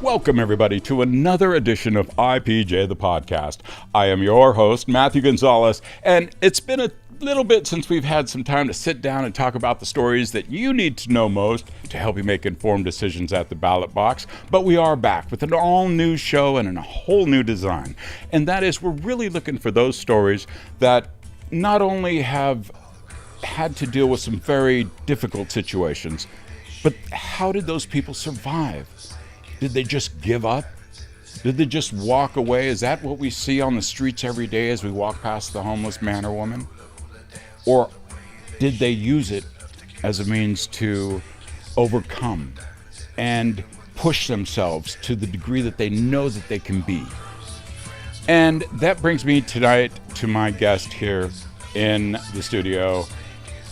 Welcome, everybody, to another edition of IPJ, the podcast. I am your host, Matthew Gonzalez, and it's been a little bit since we've had some time to sit down and talk about the stories that you need to know most to help you make informed decisions at the ballot box. But we are back with an all-new show and a whole new design. And that is, we're really looking for those stories that not only have had to deal with some very difficult situations, but how did those people survive? Did they just give up? Did they just walk away? Is that what we see on the streets every day as we walk past the homeless man or woman? Or did they use it as a means to overcome and push themselves to the degree that they know that they can be? And that brings me tonight to my guest here in the studio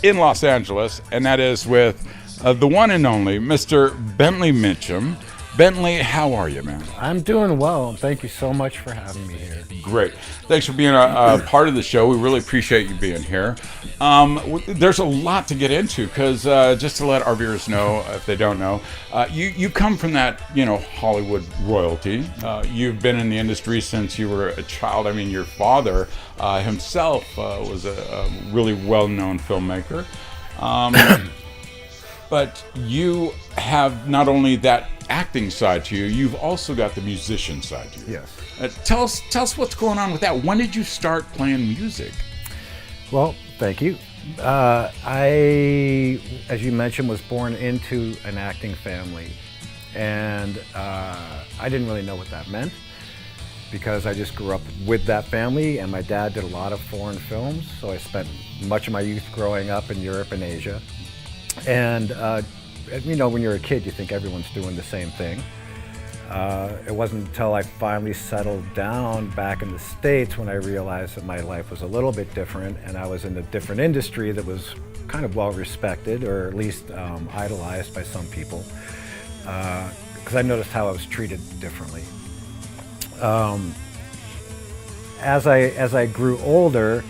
in Los Angeles, and that is with the one and only Mr. Bentley Mitchum. Bentley, how are you, man? I'm doing well. Thank you so much for having me here. Great. Thanks for being a part of the show. We really appreciate you being here. There's a lot to get into because just to let our viewers know, if they don't know, you come from that, Hollywood royalty. You've been in the industry since you were a child. I mean, your father himself was a really well-known filmmaker. But you have not only that acting side to you, you've also got the musician side to you. Yes. Tell us what's going on with that. When did you start playing music? Well, thank you. I, as you mentioned, was born into an acting family. And I didn't really know what that meant because I just grew up with that family, and my dad did a lot of foreign films. So I spent much of my youth growing up in Europe and Asia. And when you're a kid, you think everyone's doing the same thing. It wasn't until I finally settled down back in the States when I realized that my life was a little bit different, and I was in a different industry that was kind of well respected, or at least idolized by some people, because I noticed how I was treated differently. As I grew older,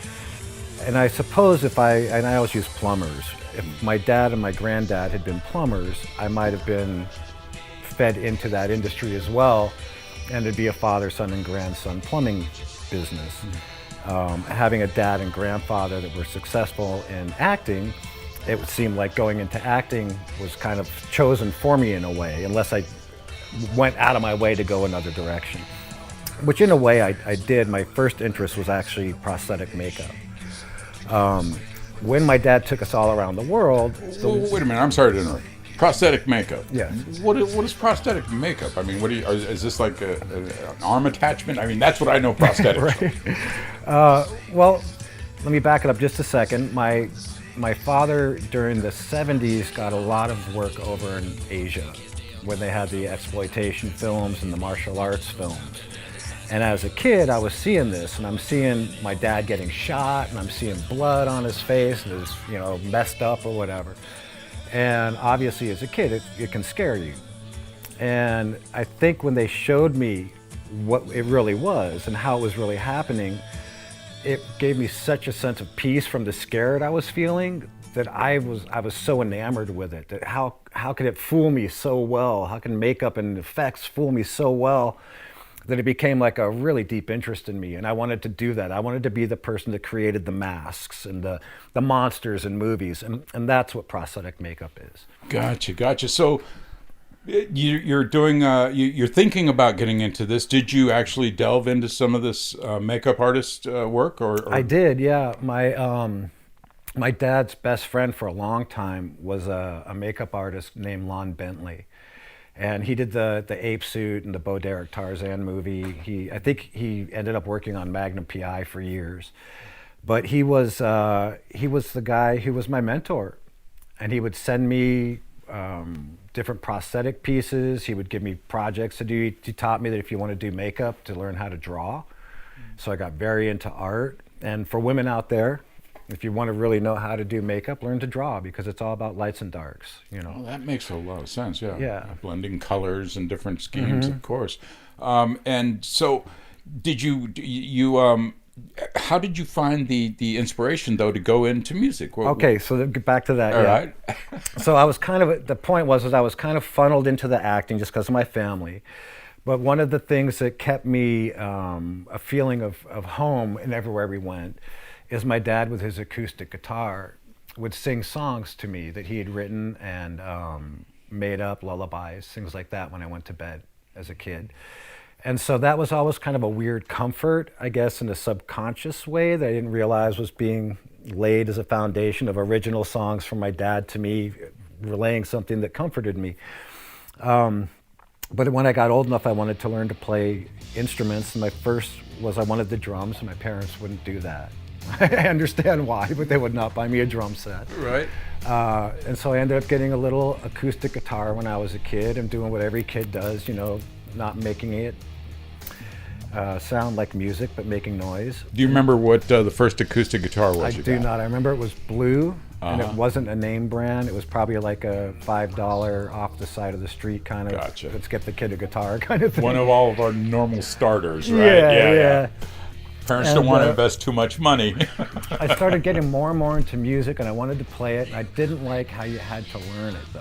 and I suppose and I always use plumbers. If my dad and my granddad had been plumbers, I might have been fed into that industry as well, and it'd be a father, son, and grandson plumbing business. Having a dad and grandfather that were successful in acting, it would seem like going into acting was kind of chosen for me in a way, unless I went out of my way to go another direction. Which in a way I did. My first interest was actually prosthetic makeup. When my dad took us all around the world... Wait a minute, I'm sorry to interrupt. Prosthetic makeup. Yes. What is prosthetic makeup? I mean, is this like an arm attachment? I mean, that's what I know prosthetics. Right. Well, let me back it up just a second. My father, during the 70s, got a lot of work over in Asia when they had the exploitation films and the martial arts films. And as a kid, I was seeing this, and I'm seeing my dad getting shot, and I'm seeing blood on his face, and it's, messed up or whatever. And obviously, as a kid, it can scare you. And I think when they showed me what it really was and how it was really happening, it gave me such a sense of peace from the scare that I was feeling that I was so enamored with it. That how could it fool me so well? How can makeup and effects fool me so well? That it became like a really deep interest in me, and I wanted to do that. I wanted to be the person that created the masks and the monsters in movies, and that's what prosthetic makeup is. Gotcha. So you're doing, you're thinking about getting into this. Did you actually delve into some of this makeup artist work? Or? I did, yeah. My dad's best friend for a long time was a makeup artist named Lon Bentley. And he did the ape suit and the Bo Derek Tarzan movie. I think he ended up working on Magnum PI for years. But he was the guy who was my mentor. And he would send me different prosthetic pieces. He would give me projects to do. He taught me that if you want to do makeup, to learn how to draw. So I got very into art. And for women out there, if you want to really know how to do makeup, learn to draw, because it's all about lights and darks, Well, that makes a lot of sense, yeah. Yeah. Blending colors and different schemes, of course. And so did you How did you find the inspiration, though, to go into music? Okay, so to get back to that. All yeah. right. So I was kind of, the point was I was kind of funneled into the acting just because of my family. But one of the things that kept me a feeling of home in everywhere we went is my dad with his acoustic guitar would sing songs to me that he had written and made up, lullabies, things like that when I went to bed as a kid. And so that was always kind of a weird comfort, I guess, in a subconscious way that I didn't realize was being laid as a foundation of original songs from my dad to me, relaying something that comforted me. But when I got old enough, I wanted to learn to play instruments. And my first was I wanted the drums, and my parents wouldn't do that. I understand why, but they would not buy me a drum set. Right. And so I ended up getting a little acoustic guitar when I was a kid and doing what every kid does, you know, not making it sound like music, but making noise. Do you remember what the first acoustic guitar was? I you do got? not. I remember it was blue, and it wasn't a name brand. It was probably like a $5 off the side of the street kind of, Gotcha. Let's get the kid a guitar kind of thing. One of all of our normal starters, right? Yeah. Parents And, don't want to invest too much money. I started getting more and more into music, and I wanted to play it, and I didn't like how you had to learn it, though.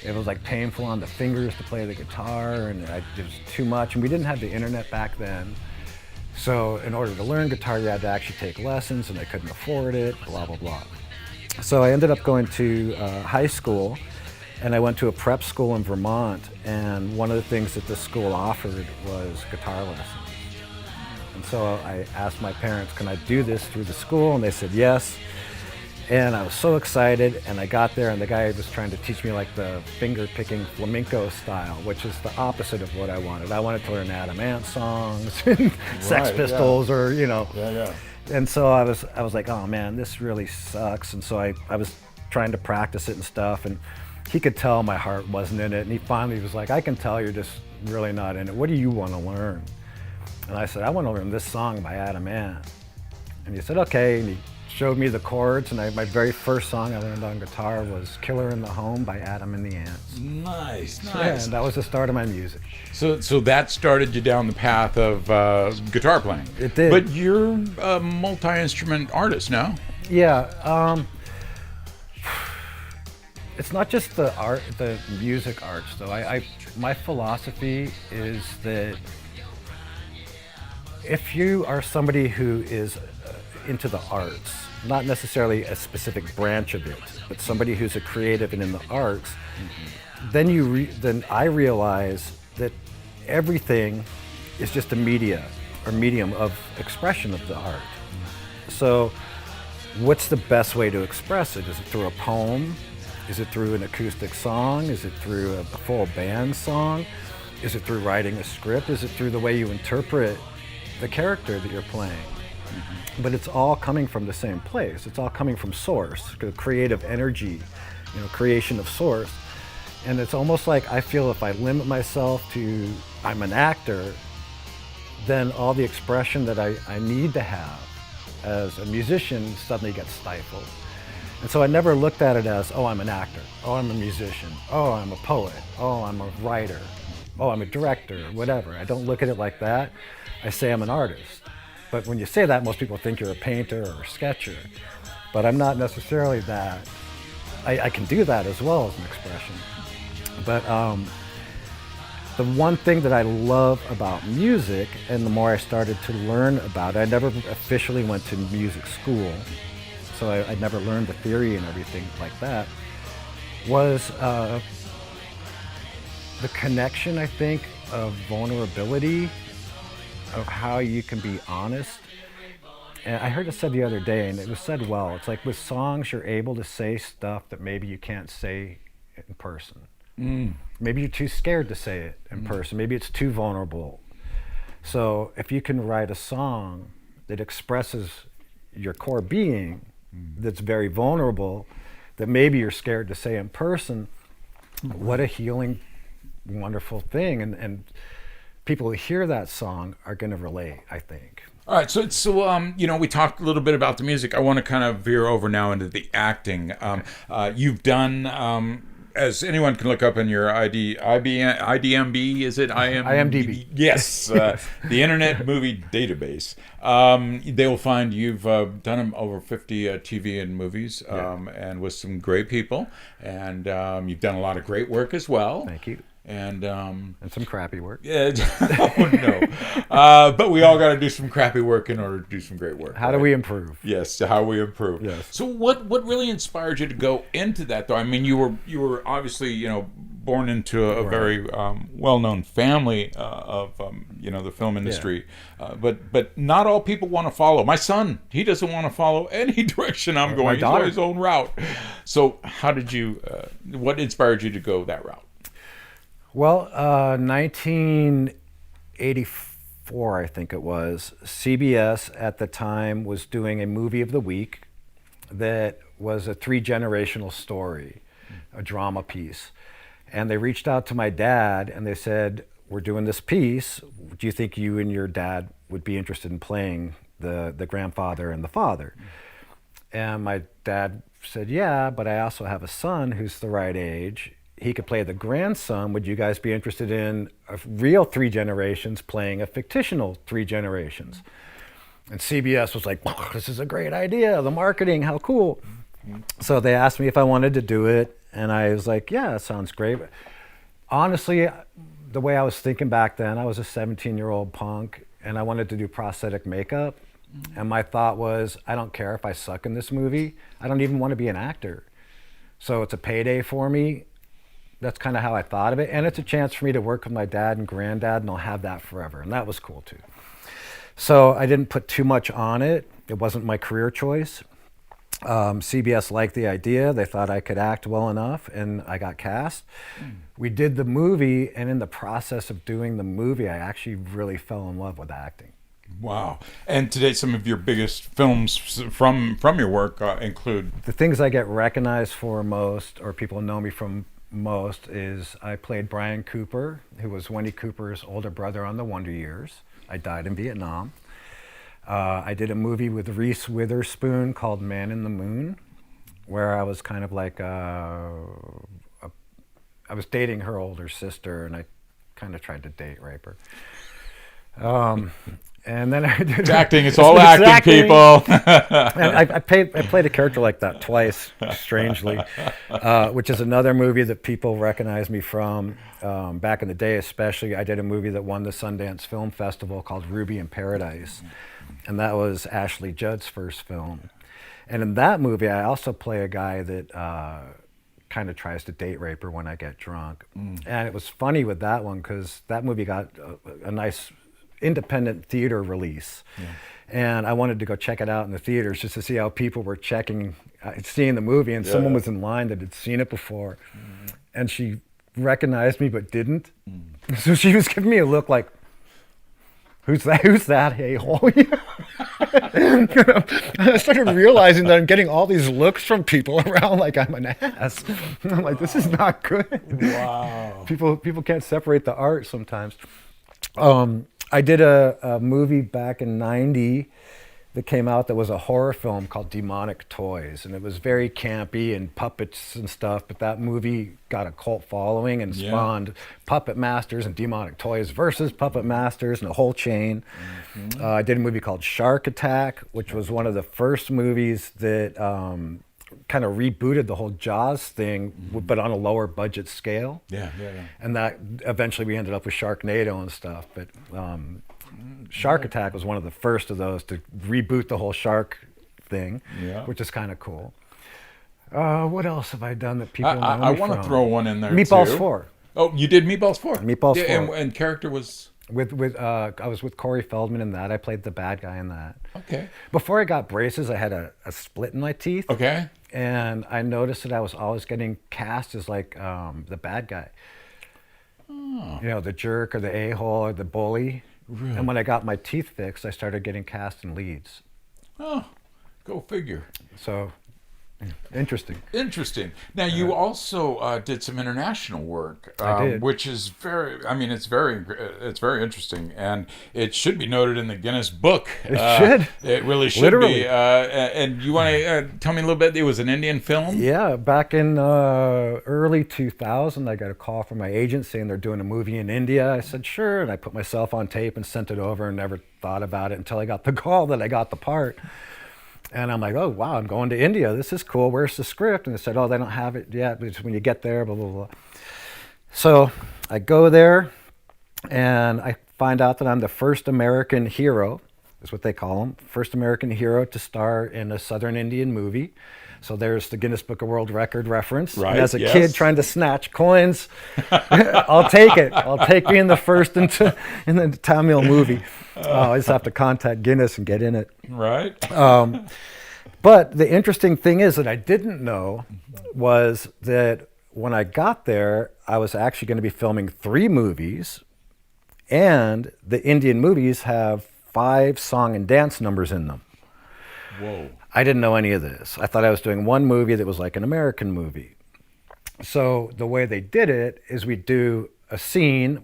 It was like painful on the fingers to play the guitar, and it was too much. And we didn't have the internet back then. So in order to learn guitar, you had to actually take lessons, and I couldn't afford it, blah, blah, blah. So I ended up going to high school, and I went to a prep school in Vermont, and one of the things that the school offered was guitar lessons. And so I asked my parents, can I do this through the school? And they said yes. And I was so excited, and I got there, and the guy was trying to teach me like the finger-picking flamenco style, which is the opposite of what I wanted. I wanted to learn Adam Ant songs, Sex Pistols, or, you know. Yeah. And so I was like, oh man, this really sucks. And so I was trying to practice it and stuff, and he could tell my heart wasn't in it. And he finally was like, I can tell you're just really not in it. What do you want to learn? And I said, I want to learn this song by Adam Ant. And he said, okay. And he showed me the chords, and my very first song I learned on guitar was Killer in the Home by Adam and the Ants. Nice. Yeah, and that was the start of my music. So that started you down the path of guitar playing. It did. But you're a multi-instrument artist now. Yeah. It's not just the art, the music arts, though. My philosophy is that if you are somebody who is into the arts, not necessarily a specific branch of it, but somebody who's a creative and in the arts, then I realize that everything is just a medium of expression of the art. So what's the best way to express it? Is it through a poem? Is it through an acoustic song? Is it through a full band song? Is it through writing a script? Is it through the way you interpret the character that you're playing? But it's all coming from the same place. It's all coming from source, creative energy, creation of source. And it's almost like I feel if I limit myself to I'm an actor, then all the expression that I need to have as a musician suddenly gets stifled. And so I never looked at it as, oh, I'm an actor, oh, I'm a musician, oh, I'm a poet, oh, I'm a writer, oh, I'm a director, whatever. I don't look at it like that. I say I'm an artist. But when you say that, most people think you're a painter or a sketcher. But I'm not necessarily that. I can do that as well as an expression. But the one thing that I love about music, and the more I started to learn about it, I never officially went to music school, so I never learned the theory and everything like that, was the connection, I think, of vulnerability, of how you can be honest. And I heard it said the other day, and it was said well, it's like with songs you're able to say stuff that maybe you can't say in person. Maybe you're too scared to say it in person. Maybe it's too vulnerable. So if you can write a song that expresses your core being, that's very vulnerable, that maybe you're scared to say in person, what a healing, wonderful thing. And people who hear that song are going to relate, I think. All right, so we talked a little bit about the music. I want to kind of veer over now into the acting. You've done as anyone can look up in your IDMB, is it IMDb? Yes, the Internet Movie Database. They will find you've done over 50 TV and movies, and with some great people, and you've done a lot of great work as well. Thank you. And some crappy work. Yeah, oh no. But we all got to do some crappy work in order to do some great work. How do we improve? Yes, how we improve. Yes. So what really inspired you to go into that, though? I mean, you were obviously born into a very well-known family of the film industry, but not all people want to follow. My son, he doesn't want to follow any direction I'm going. He's on his own route. So how did you? What inspired you to go that route? Well, 1984, I think it was, CBS at the time was doing a movie of the week that was a 3-generational story, a drama piece. And they reached out to my dad and they said, we're doing this piece. Do you think you and your dad would be interested in playing the grandfather and the father? And my dad said, yeah, but I also have a son who's the right age. He could play the grandson. Would you guys be interested in a real 3 generations playing a fictional 3 generations? And CBS was like, oh, this is a great idea. The marketing, how cool. So they asked me if I wanted to do it. And I was like, yeah, that sounds great. But honestly, the way I was thinking back then, I was a 17-year-old punk and I wanted to do prosthetic makeup. And my thought was, I don't care if I suck in this movie. I don't even want to be an actor. So it's a payday for me. That's kind of how I thought of it. And it's a chance for me to work with my dad and granddad, and I'll have that forever. And that was cool too. So I didn't put too much on it. It wasn't my career choice. CBS liked the idea. They thought I could act well enough, and I got cast. We did the movie, and in the process of doing the movie, I actually really fell in love with acting. Wow. And today, some of your biggest films from your work include? The things I get recognized for most, or people know me from most, is I played Brian Cooper, who was Wendy Cooper's older brother on The Wonder Years. I died in Vietnam. I did a movie with Reese Witherspoon called Man in the Moon, where I was kind of like I was dating her older sister, and I kind of tried to date rape her. And then I did acting. It's all acting, people. And I played a character like that twice, strangely, which is another movie that people recognize me from. Back in the day, especially, I did a movie that won the Sundance Film Festival called Ruby in Paradise, and that was Ashley Judd's first film. And in that movie, I also play a guy that kind of tries to date rape her when I get drunk. And it was funny with that one because that movie got a nice independent theater release, and I wanted to go check it out in the theaters just to see how people were seeing the movie, and someone was in line that had seen it before, and she recognized me but didn't. So she was giving me a look like, who's that a-hole? I started realizing that I'm getting all these looks from people around like I'm an ass. I'm like, this is not good. Wow. People can't separate the art sometimes. I did a movie back in '90 that came out that was a horror film called Demonic Toys, and it was very campy and puppets and stuff, but that movie got a cult following and spawned Puppet Masters and Demonic Toys versus Puppet Masters and a whole chain. I did a movie called Shark Attack, which was one of the first movies that kind of rebooted the whole Jaws thing, but on a lower budget scale. And that eventually we ended up with Sharknado and stuff. But Shark Attack was one of the first of those to reboot the whole shark thing, which is kind of cool. What else have I done that people know I me want to from? throw one in there Meatballs too. 4. Oh, you did Meatballs 4? Meatballs 4. And character was? I was with Corey Feldman in that. I played the bad guy in that. Okay. Before I got braces, I had a split in my teeth. Okay. And I noticed that I was always getting cast as like the bad guy. You know, the jerk or the a-hole or the bully. Really? And when I got my teeth fixed, I started getting cast in leads. Oh, go figure. So Interesting. Interesting. Now, you also did some international work, I did. which is very. I mean, it's very interesting, and it should be noted in the Guinness Book. It should. It really should Literally. be. And you want to tell me a little bit? It was an Indian film. Yeah, back in early 2000, I got a call from my agent saying they're doing a movie in India. I said sure, and I put myself on tape and sent it over, and never thought about it until I got the call that I got the part. And I'm like, oh, wow, I'm going to India. This is cool. Where's the script? And they said, oh, they don't have it yet. It's when you get there, blah, blah, blah. So I go there, and I find out that I'm the first American hero, is what they call him, first American hero to star in a Southern Indian movie. So there's the Guinness Book of World Record reference. Right, and as a yes. kid trying to snatch coins, I'll take it. I'll take being the first in the Tamil movie. I just have to contact Guinness and get in it. Right. But the interesting thing is that I didn't know was that when I got there, I was actually going to be filming 3 movies, and the Indian movies have 5 song and dance numbers in them. Whoa. I didn't know any of this. I thought I was doing one movie that was like an American movie. So the way they did it is we'd do a scene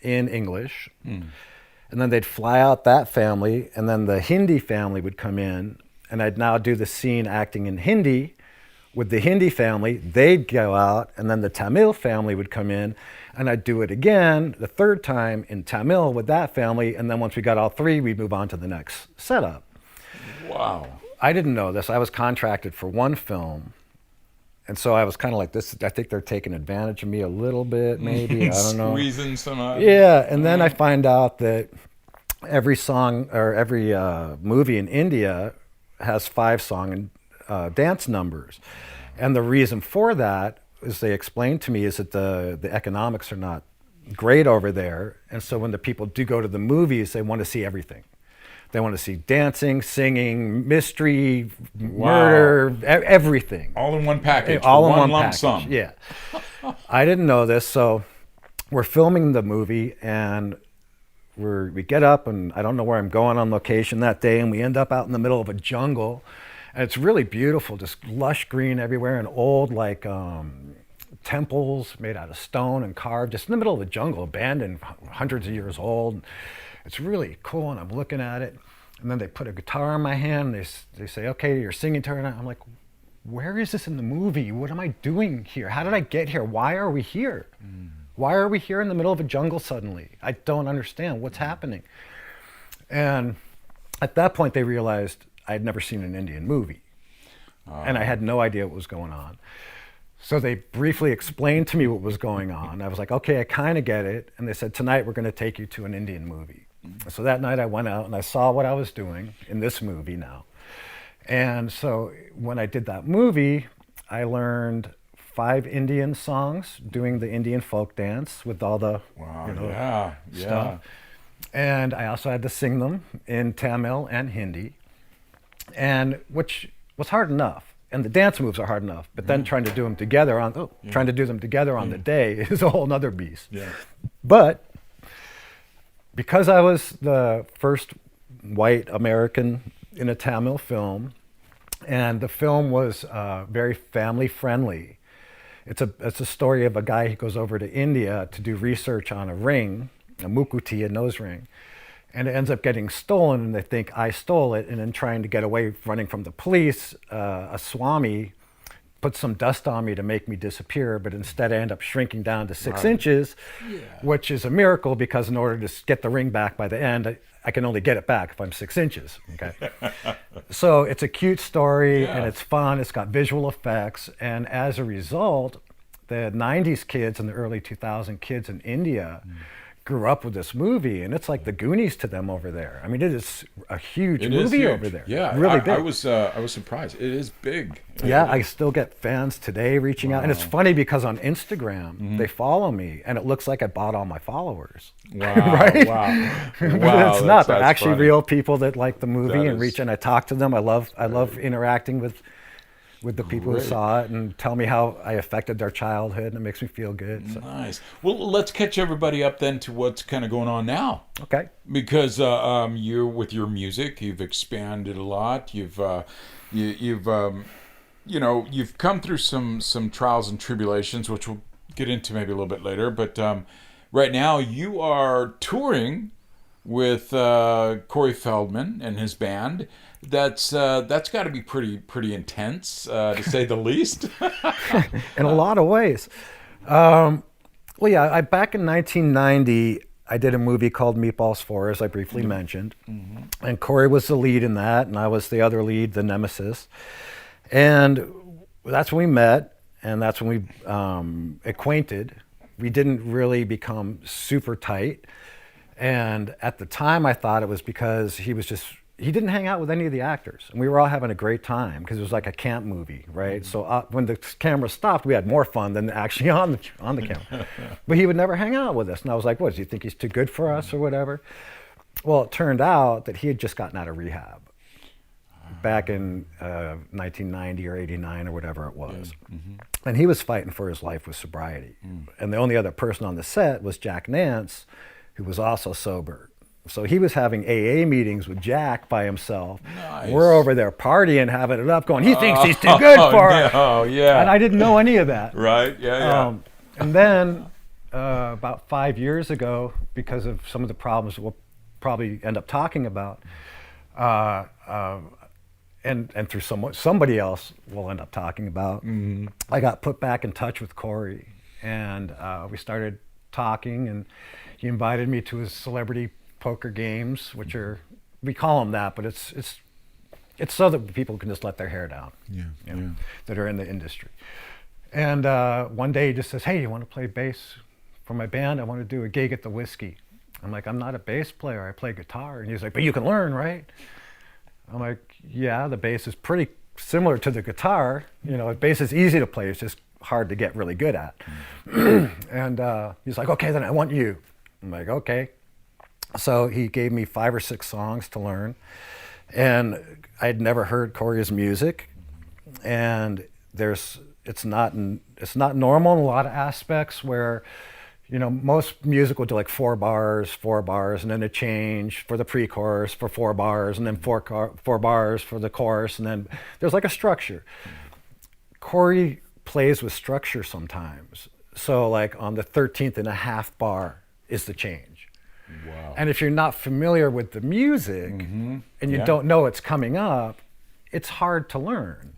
in English, and then they'd fly out that family, and then the Hindi family would come in, and I'd now do the scene acting in Hindi with the Hindi family. They'd go out, and then the Tamil family would come in, and I'd do it again the 3rd time in Tamil with that family, and then once we got all 3, we'd move on to the next setup. Wow. I didn't know this. I was contracted for 1 film. And so I was kind of like, this. I think they're taking advantage of me a little bit, maybe. I don't know. Squeezing some out. Yeah. And then I find out that every song or every movie in India has 5 song and dance numbers. And the reason for that, as they explained to me, is that the economics are not great over there. And so when the people do go to the movies, they want to see everything. They want to see dancing, singing, mystery, murder, everything. All in one package. All in one one lump package. sum. Yeah. I didn't know this, so we're filming the movie, and we get up, and I don't know where I'm going on location that day, and we end up out in the middle of a jungle, and it's really beautiful, just lush green everywhere, and old like temples made out of stone and carved, just in the middle of the jungle, abandoned, hundreds of years old. It's really cool, and I'm looking at it, and then they put a guitar in my hand, and they say, okay, you're singing to her, and I'm like, where is this in the movie? What am I doing here? How did I get here? Why are we here? Why are we here in the middle of a jungle suddenly? I don't understand what's happening. And at that point, they realized I'd never seen an Indian movie, and I had no idea what was going on. So they briefly explained to me what was going on. I was like, okay, I kind of get it. And they said, tonight we're going to take you to an Indian movie. So that night I went out and I saw what I was doing in this movie now. And so when I did that movie, I learned 5 Indian songs doing the Indian folk dance with all the stuff. And I also had to sing them in Tamil and Hindi, and which was hard enough. And the dance moves are hard enough, but then trying to do them together on the day is a whole nother beast. Yeah. But because I was the first white American in a Tamil film, and the film was very family friendly. It's a story of a guy who goes over to India to do research on a ring, a mukuti, a nose ring, and it ends up getting stolen, and they think I stole it, and then trying to get away, running from the police, a Swami put some dust on me to make me disappear, but instead I end up shrinking down to 6 inches, which is a miracle because in order to get the ring back by the end, I can only get it back if I'm 6 inches. Okay, so it's a cute story and it's fun. It's got visual effects, and as a result, the '90s kids and the early 2000 kids in India grew up with this movie, and it's like the Goonies to them over there. I mean, it is a huge movie over there. Yeah, really big. I was surprised. It is big. I still get fans today reaching out, and it's funny because on Instagram they follow me, and it looks like I bought all my followers. Wow! Right? Wow! But it's not. They're actually funny. real people that like the movie and is reach, and I talk to them. I love interacting with the people who saw it and tell me how I affected their childhood, and it makes me feel good. So. Nice. Well, let's catch everybody up then to what's kind of going on now. Okay. Because you're with your music, you've expanded a lot. You've you've come through some trials and tribulations, which we'll get into maybe a little bit later. But right now you are touring with Corey Feldman and his band. That's got to be pretty intense, to say the least. In a lot of ways. Well, yeah, back in 1990, I did a movie called Meatballs 4, as I briefly mentioned. Mm-hmm. And Corey was the lead in that, and I was the other lead, the nemesis. And that's when we met, and that's when we acquainted. We didn't really become super tight. And at the time, I thought it was because he didn't hang out with any of the actors. And we were all having a great time because it was like a camp movie, right? Mm-hmm. So when the camera stopped, we had more fun than actually on the camera. But he would never hang out with us. And I was like, what, does he think he's too good for us or whatever? Well, it turned out that he had just gotten out of rehab back in 1990 or 89 or whatever it was. Yeah. Mm-hmm. And he was fighting for his life with sobriety. Mm. And the only other person on the set was Jack Nance, who was also sober. So he was having AA meetings with Jack by himself. Nice. We're over there partying, having it up, going, he thinks he's too good for us. Oh, yeah. And I didn't know any of that. Right, yeah. And then about 5 years ago, because of some of the problems we'll probably end up talking about, and through somebody else we'll end up talking about, mm-hmm. I got put back in touch with Corey. And we started talking, and he invited me to his celebrity poker games, which are, we call them that, but it's so that people can just let their hair down, that are in the industry. And one day he just says, hey, you want to play bass for my band? I want to do a gig at the Whiskey. I'm like, I'm not a bass player, I play guitar. And he's like, but you can learn, right? I'm like, yeah, the bass is pretty similar to the guitar. Bass is easy to play, it's just hard to get really good at. And he's like, okay, then I want you. I'm like, okay. So he gave me 5 or 6 songs to learn, and I'd never heard Corey's music, and it's not normal in a lot of aspects where, most music will do like 4 bars, and then a change for the pre-chorus for 4 bars, and then 4 bars for the chorus, and then there's like a structure. Corey plays with structure sometimes. So like on the 13th and a half bar is the change. Wow. And if you're not familiar with the music, mm-hmm. and you don't know it's coming up, it's hard to learn.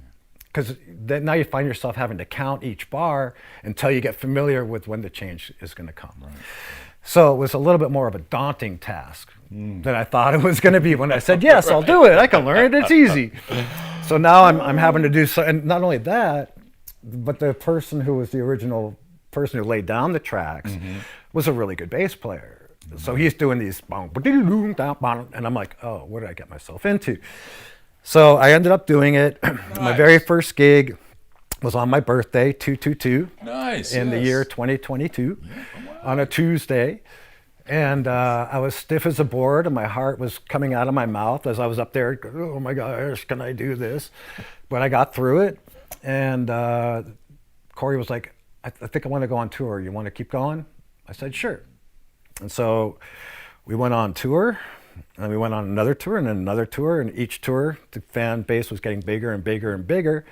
Because then now you find yourself having to count each bar until you get familiar with when the change is going to come. Right. So it was a little bit more of a daunting task than I thought it was going to be when I said, yes, I'll do it. I can learn it. It's easy. So now I'm having to do so. And not only that, but the person who was the original person who laid down the tracks mm-hmm. was a really good bass player. So he's doing these, and I'm like, oh, what did I get myself into? So I ended up doing it. Nice. My very first gig was on my birthday, 222. Nice. In the year 2022, on a Tuesday. And I was stiff as a board, and my heart was coming out of my mouth as I was up there. Oh my gosh, can I do this? But I got through it. And Corey was like, I think I want to go on tour. You want to keep going? I said, sure. And so we went on tour, and we went on another tour, and then another tour, and each tour, the fan base was getting bigger and bigger and bigger,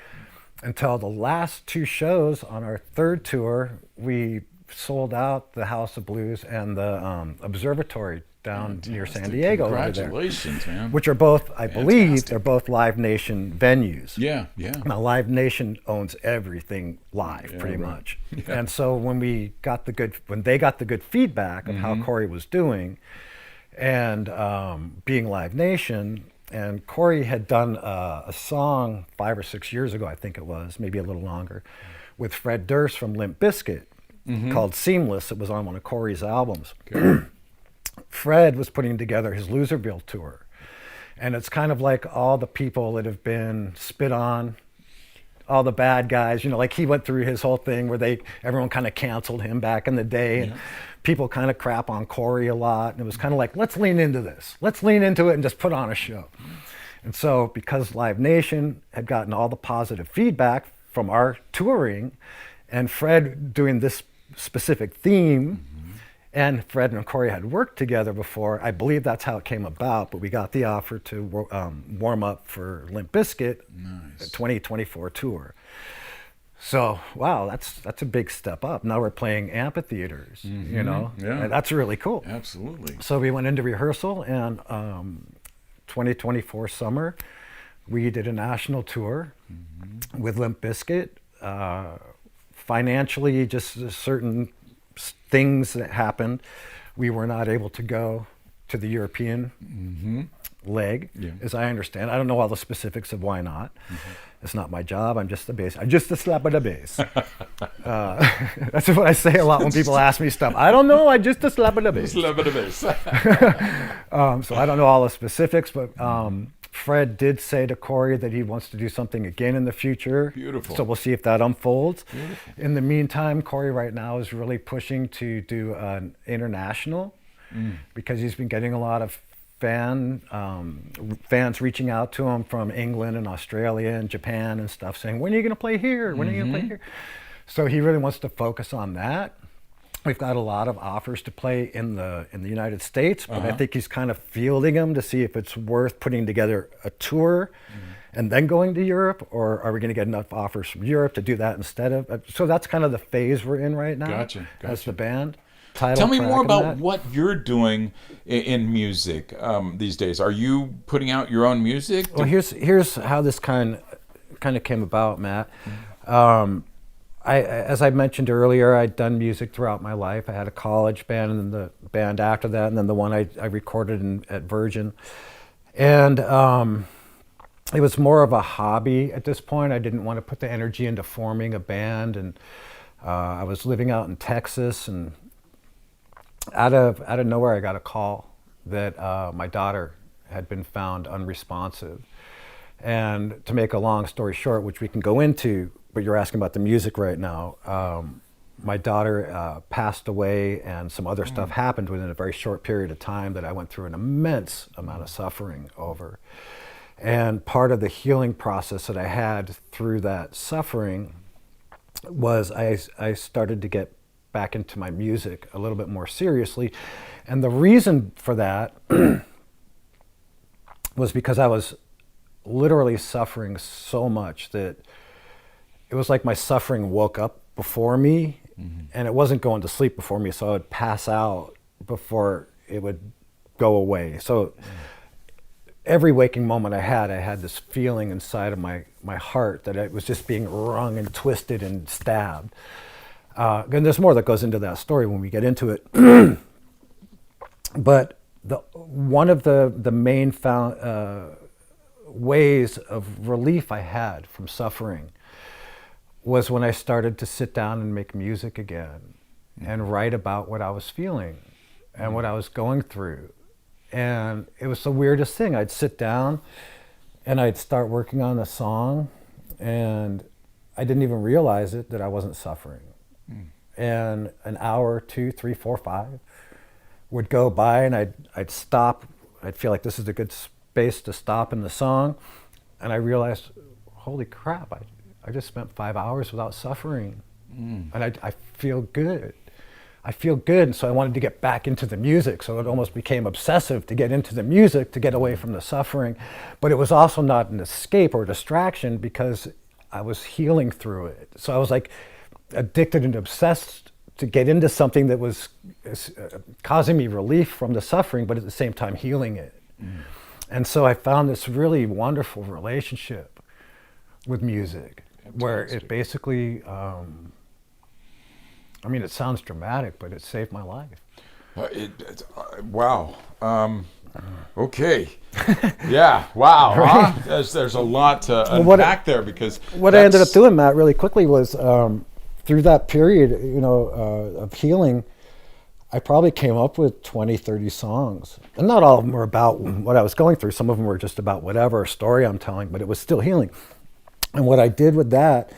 until the last 2 shows on our 3rd tour, we sold out the House of Blues and the Observatory down near San Diego. Congratulations, man. Which are both, I believe, they're both Live Nation venues. Yeah. Now, Live Nation owns everything live, pretty much. Yeah. And so when they got the good feedback of mm-hmm. how Corey was doing, and being Live Nation, and Corey had done a song 5 or 6 years ago, I think it was, maybe a little longer, with Fred Durst from Limp Bizkit, mm-hmm. called Seamless. It was on one of Corey's albums. Okay. Fred was putting together his Loserville tour, and it's kind of like all the people that have been spit on, all the bad guys, like he went through his whole thing where everyone kind of canceled him back in the day, and people kind of crap on Corey a lot, and it was kind of like, let's lean into this, let's lean into it and just put on a show. And so because Live Nation had gotten all the positive feedback from our touring, and Fred doing this specific theme, mm-hmm. And Fred and Corey had worked together before. I believe that's how it came about, but we got the offer to warm up for Limp Bizkit 2024 tour. So, wow, that's a big step up. Now we're playing amphitheaters, you know? Yeah. And that's really cool. Absolutely. So we went into rehearsal, and 2024 summer, we did a national tour with Limp Bizkit. Financially, just certain things that happened, we were not able to go to the European leg, as I understand. I don't know all the specifics of why not. It's not my job. I'm just the bass. I'm just the slap of the bass. That's what I say a lot when people ask me stuff. I don't know. I just the slap of the bass. Slap of the bass. So I don't know all the specifics, but Fred did say to Corey that he wants to do something again in the future. Beautiful. So we'll see if that unfolds. Beautiful. In the meantime, Corey right now is really pushing to do an international because he's been getting a lot of fans reaching out to him from England and Australia and Japan and stuff, saying, when are you going to play here? When are you going to play here? So he really wants to focus on that. We've got a lot of offers to play in the United States, but I think he's kind of fielding them to see if it's worth putting together a tour and then going to Europe, or are we going to get enough offers from Europe to do that instead of? So that's kind of the phase we're in right now. Gotcha. As the band. Tell me more about what you're doing in music these days. Are you putting out your own music? Well, here's how this kind of came about, Matt. As I mentioned earlier, I'd done music throughout my life. I had a college band, and then the band after that, and then the one I recorded at Virgin. And it was more of a hobby at this point. I didn't want to put the energy into forming a band, and I was living out in Texas, and out of nowhere, I got a call that my daughter had been found unresponsive. And to make a long story short, which we can go into, but you're asking about the music right now, my daughter passed away, and some other stuff happened within a very short period of time that I went through an immense amount of suffering over. And part of the healing process that I had through that suffering was I started to get back into my music a little bit more seriously. And the reason for that was because I was literally suffering so much that it was like my suffering woke up before me, and it wasn't going to sleep before me, so I would pass out before it would go away. So every waking moment I had this feeling inside of my heart that it was just being wrung and twisted and stabbed. And there's more that goes into that story when we get into it. But one of the main ways of relief I had from suffering was when I started to sit down and make music again and write about what I was feeling and what I was going through. And it was the weirdest thing. I'd sit down and I'd start working on a song, and I didn't even realize it that I wasn't suffering. And an hour, 2, 3, 4, 5 would go by, and I'd stop. I'd feel like this is a good space to stop in the song, and I realized, holy crap, I just spent 5 hours without suffering, and I feel good. I feel good, and so I wanted to get back into the music, so it almost became obsessive to get into the music to get away from the suffering. But it was also not an escape or distraction because I was healing through it. So I was like addicted and obsessed to get into something that was causing me relief from the suffering, but at the same time healing it. And so I found this really wonderful relationship with music, where it basically, I mean, it sounds dramatic, but it saved my life. Wow. Okay. Yeah. Wow. Right? Huh? There's a lot to unpack there, because what I ended up doing, Matt, really quickly was through that period, of healing, I probably came up with 20, 30 songs. And not all of them were about what I was going through. Some of them were just about whatever story I'm telling, but it was still healing. And what I did with that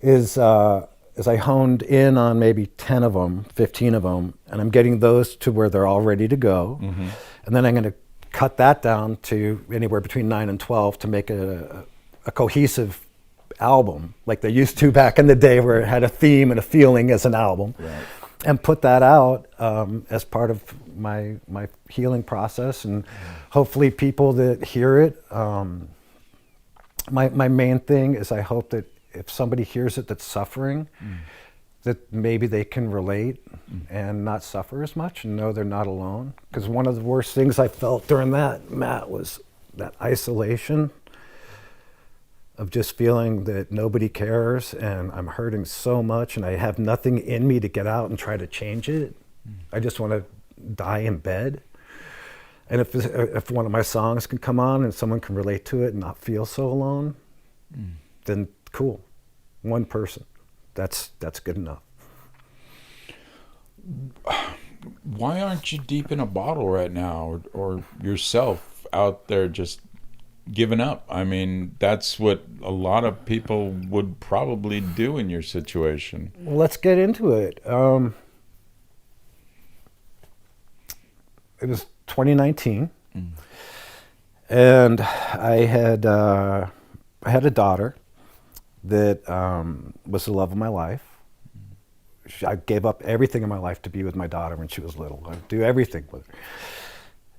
is I honed in on maybe 10 of them, 15 of them, and I'm getting those to where they're all ready to go. And then I'm going to cut that down to anywhere between 9 and 12 to make a cohesive album, like they used to back in the day, where it had a theme and a feeling as an album. Right. and put that out as part of my healing process, and hopefully people that hear it. My main thing is I hope that if somebody hears it that's suffering, that maybe they can relate and not suffer as much and know they're not alone. Because one of the worst things I felt during that, Matt, was that isolation of just feeling that nobody cares and I'm hurting so much and I have nothing in me to get out and try to change it. I just want to die in bed. And if one of my songs can come on and someone can relate to it and not feel so alone, then cool. One person, that's good enough. Why aren't you deep in a bottle right now, or yourself out there just giving up? I mean, that's what a lot of people would probably do in your situation. Well, let's get into it. It was 2019, and I had a daughter that was the love of my life. I gave up everything in my life to be with my daughter when she was little. I'd do everything with her.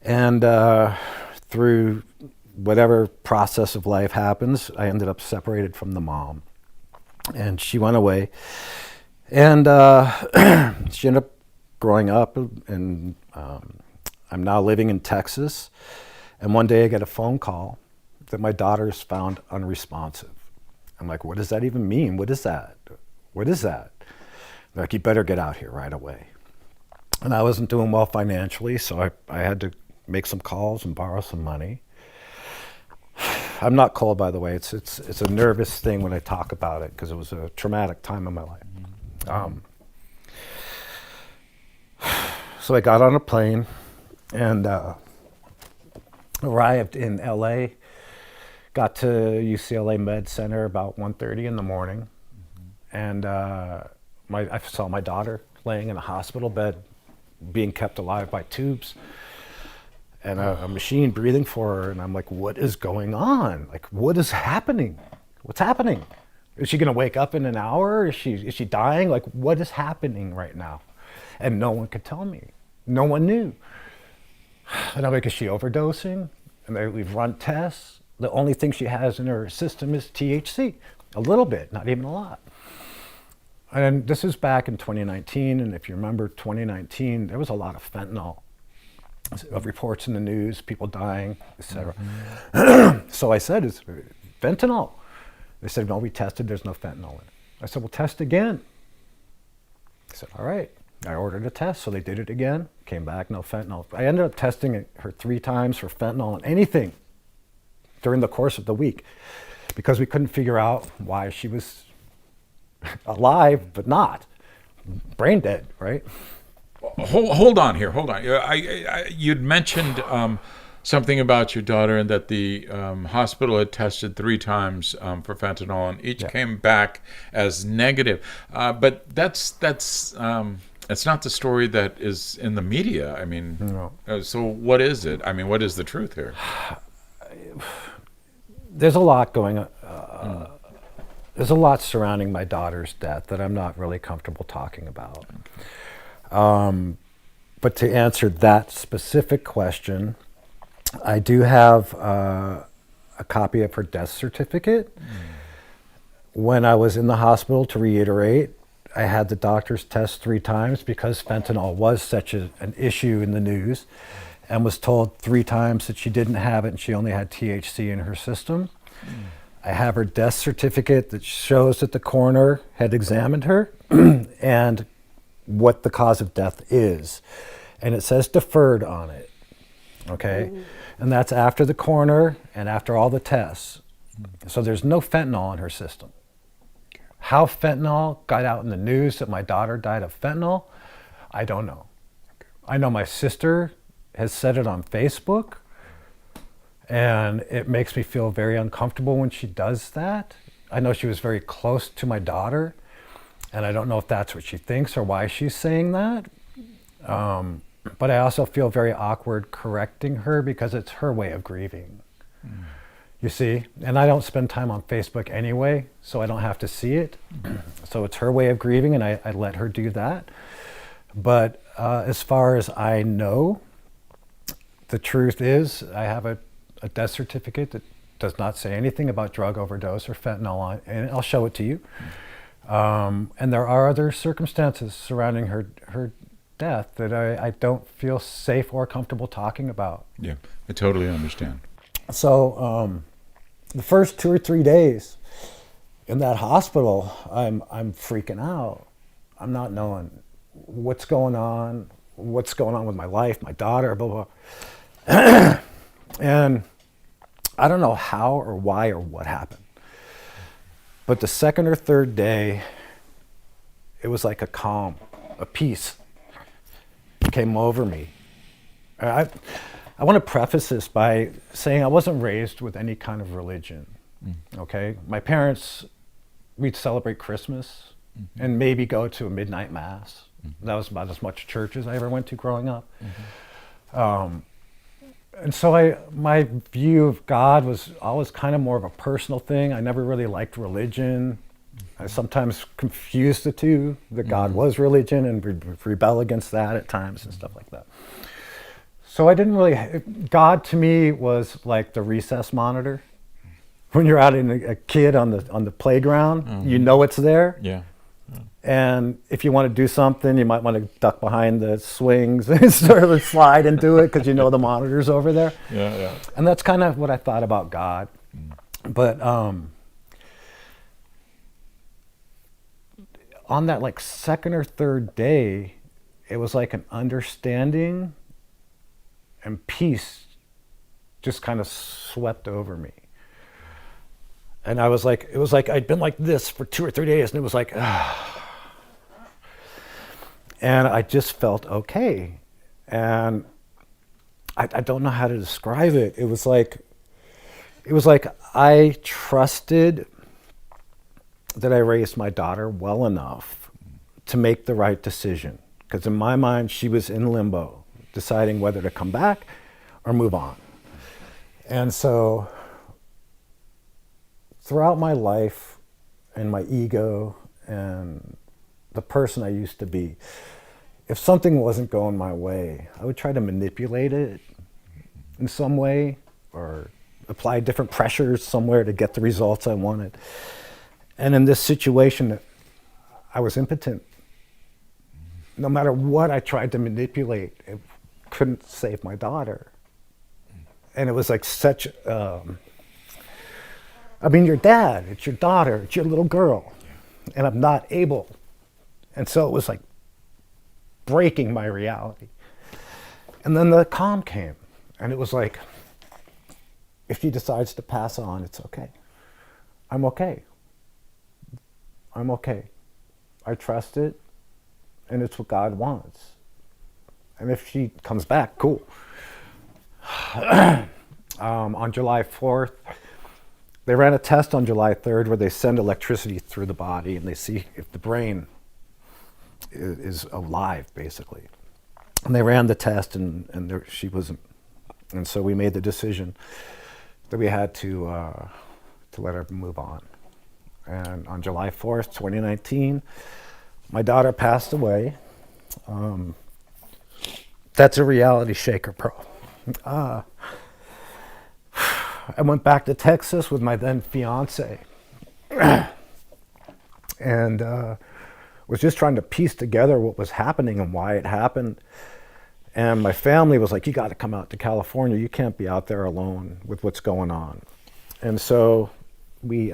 And through whatever process of life happens, I ended up separated from the mom. And she went away. And she ended up growing up, and I'm now living in Texas. And one day I get a phone call that my daughter's found unresponsive. I'm like, what does that even mean? What is that? What is that? They're like, you better get out here right away. And I wasn't doing well financially, so I had to make some calls and borrow some money. I'm not cold, by the way. It's a nervous thing when I talk about it because it was a traumatic time in my life. So I got on a plane and arrived in LA, got to UCLA Med Center about 1:30 in the morning, and I saw my daughter laying in a hospital bed, being kept alive by tubes, and a machine breathing for her. And I'm like, what is going on? Like, what is happening? What's happening? Is she going to wake up in an hour? Is she dying? Like, what is happening right now? And no one could tell me. No one knew. And I'm like, is she overdosing? And we've run tests. The only thing she has in her system is THC. A little bit, not even a lot. And this is back in 2019, and if you remember 2019, there was a lot of fentanyl of reports in the news, people dying, etc. So I said, is fentanyl? They said, no, we tested, there's no fentanyl in it. I said, well, test again. I said, all right. I ordered a test, so they did it again, came back, no fentanyl. I ended up testing her 3 times for fentanyl and anything during the course of the week because we couldn't figure out why she was alive but not brain dead, right? Hold on here. You'd mentioned something about your daughter and that the hospital had tested 3 times for fentanyl, and each came back as negative. But that's it's not the story that is in the media. I mean, no. So what is it? I mean, what is the truth here? There's a lot going on. There's a lot surrounding my daughter's death that I'm not really comfortable talking about. But to answer that specific question, I do have a copy of her death certificate. When I was in the hospital, to reiterate, I had the doctors test 3 times because fentanyl was such an issue in the news, and was told 3 times that she didn't have it and she only had THC in her system. I have her death certificate that shows that the coroner had examined her and what the cause of death is. And it says deferred on it, okay? And that's after the coroner and after all the tests. So there's no fentanyl in her system. How fentanyl got out in the news that my daughter died of fentanyl, I don't know. I know my sister has said it on Facebook, and it makes me feel very uncomfortable when she does that. I know she was very close to my daughter, and I don't know if that's what she thinks or why she's saying that. But I also feel very awkward correcting her because it's her way of grieving. You see? And I don't spend time on Facebook anyway, so I don't have to see it. So it's her way of grieving, and I let her do that. But as far as I know, the truth is I have a death certificate that does not say anything about drug overdose or fentanyl, and I'll show it to you. And there are other circumstances surrounding her death that I don't feel safe or comfortable talking about. Yeah, I totally understand. So the first 2 or 3 days in that hospital, I'm freaking out. I'm not knowing what's going on with my life, my daughter, blah, blah. And I don't know how or why or what happened. But the second or third day, it was like a calm, a peace came over me. I want to preface this by saying I wasn't raised with any kind of religion, okay? My parents, we'd celebrate Christmas and maybe go to a midnight mass. That was about as much church as I ever went to growing up. And so my view of God was always kind of more of a personal thing. I never really liked religion. I sometimes confused the two, that God was religion, and rebel against that at times and stuff like that. So I didn't really, God to me was like the recess monitor. When you're out in a kid on the playground, you know it's there. Yeah. And if you want to do something, you might want to duck behind the swings and sort of slide and do it because you know the monitor's over there. Yeah. And that's kind of what I thought about God. But on that like second or third day, it was like an understanding and peace just kind of swept over me. And it was like I'd been like this for 2 or 3 days, and it was like, and I just felt okay. And I don't know how to describe it. It was like I trusted that I raised my daughter well enough to make the right decision. Because in my mind, she was in limbo, deciding whether to come back or move on. And so throughout my life and my ego and the person I used to be, if something wasn't going my way, I would try to manipulate it in some way or apply different pressures somewhere to get the results I wanted. And in this situation, I was impotent. No matter what I tried to manipulate, it couldn't save my daughter. And it was like such, your dad, it's your daughter, it's your little girl, and I'm not able. And so it was like breaking my reality. And then the calm came, and it was like, if she decides to pass on, it's okay. I'm okay. I'm okay. I trust it, and it's what God wants. And if she comes back, cool. On July 4th, they ran a test on July 3rd where they send electricity through the body and they see if the brain is alive, basically. And they ran the test and she wasn't. And so we made the decision that we had to let her move on. And on July 4th, 2019, my daughter passed away. That's a reality shaker, bro. I went back to Texas with my then fiance and was just trying to piece together what was happening and why it happened. And my family was like, you got to come out to California. You can't be out there alone with what's going on. And so we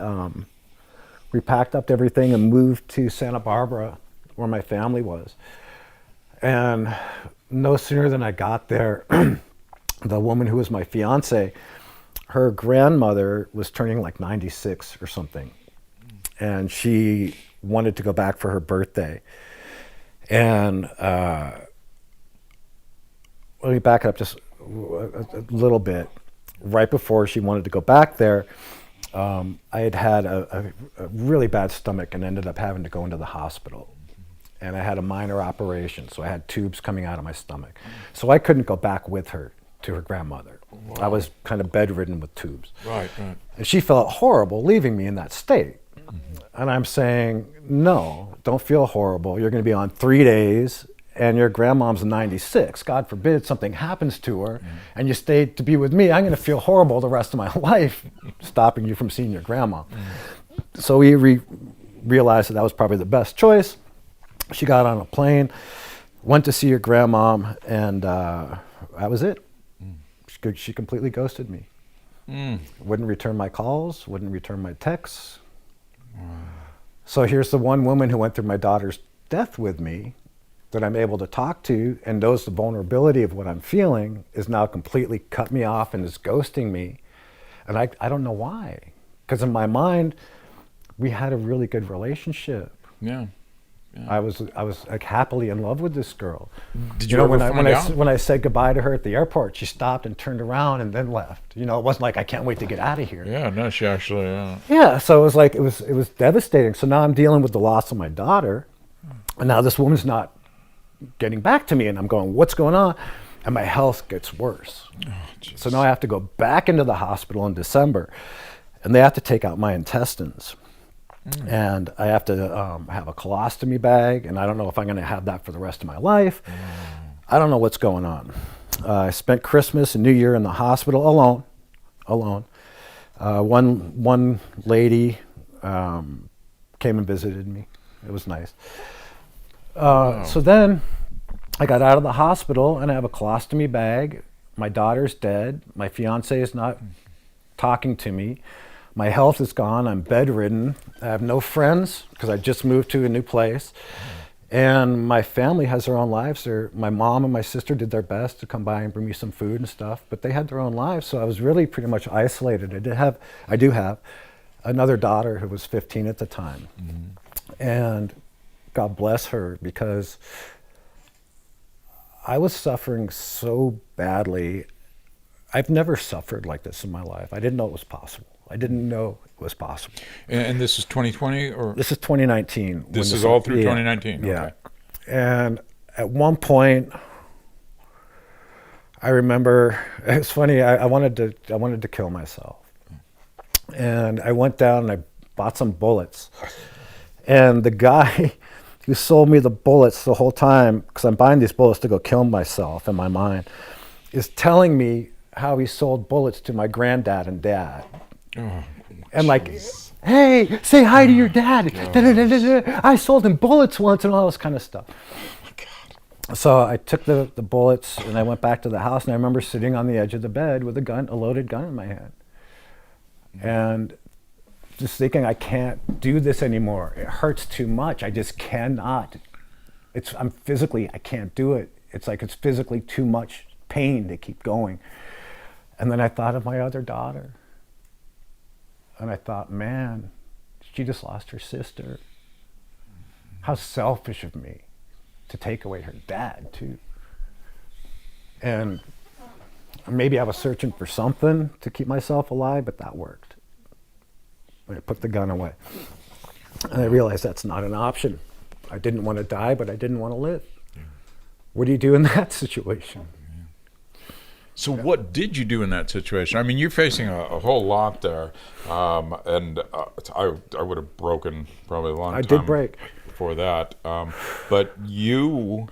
packed up everything and moved to Santa Barbara where my family was. And no sooner than I got there, the woman who was my fiance, her grandmother was turning like 96 or something. And she wanted to go back for her birthday. And let me back up just a little bit. Right before she wanted to go back there, I had a really bad stomach and ended up having to go into the hospital. And I had a minor operation, so I had tubes coming out of my stomach. So I couldn't go back with her to her grandmother. Wow. I was kind of bedridden with tubes. Right. And she felt horrible leaving me in that state. And I'm saying, no, don't feel horrible. You're going to be on 3 days, and your grandmom's 96, God forbid something happens to her, and you stay to be with me, I'm going to feel horrible the rest of my life stopping you from seeing your grandma. So we realized that was probably the best choice. She got on a plane, went to see her grandmom, and that was it. She completely ghosted me. Wouldn't return my calls, wouldn't return my texts. So here's the one woman who went through my daughter's death with me that I'm able to talk to and knows the vulnerability of what I'm feeling, is now completely cut me off and is ghosting me. And I don't know why. Because in my mind, we had a really good relationship. Yeah. I was like happily in love with this girl. Did you ever find out? When I said goodbye to her at the airport, she stopped and turned around and then left. It wasn't like I can't wait to get out of here. Yeah, no, she actually. Yeah, so it was like it was devastating. So now I'm dealing with the loss of my daughter, and now this woman's not getting back to me, and I'm going, what's going on? And my health gets worse. Oh, so now I have to go back into the hospital in December, and they have to take out my intestines. And I have to have a colostomy bag, and I don't know if I'm going to have that for the rest of my life. I don't know what's going on. I spent Christmas and New Year in the hospital alone. One lady came and visited me. It was nice. So then I got out of the hospital, and I have a colostomy bag. My daughter's dead. My fiance is not talking to me. My health is gone. I'm bedridden. I have no friends because I just moved to a new place. And my family has their own lives. My mom and my sister did their best to come by and bring me some food and stuff, but they had their own lives. So I was really pretty much isolated. I do have another daughter who was 15 at the time. And God bless her, because I was suffering so badly. I've never suffered like this in my life. I didn't know it was possible. I didn't know it was possible. And this is 2020 or? This is 2019. This is all through 2019? Yeah. Okay. And at one point, I remember, it's funny, I wanted to kill myself. And I went down and I bought some bullets. And the guy who sold me the bullets the whole time, because I'm buying these bullets to go kill myself in my mind, is telling me how he sold bullets to my granddad and dad. Oh, and like, hey, say hi to your dad. I sold him bullets once and all this kind of stuff. Oh my God. So I took the bullets and I went back to the house, and I remember sitting on the edge of the bed with a loaded gun in my hand. And just thinking, I can't do this anymore. It hurts too much. I just cannot. I can't do it. It's like it's physically too much pain to keep going. And then I thought of my other daughter. And I thought, man, she just lost her sister. How selfish of me to take away her dad, too. And maybe I was searching for something to keep myself alive, but that worked. I put the gun away. And I realized that's not an option. I didn't want to die, but I didn't want to live. Yeah. What do you do in that situation? So what did you do in that situation? I mean, you're facing a whole lot there, and I would have broken probably a long time. I did break. Before that, but you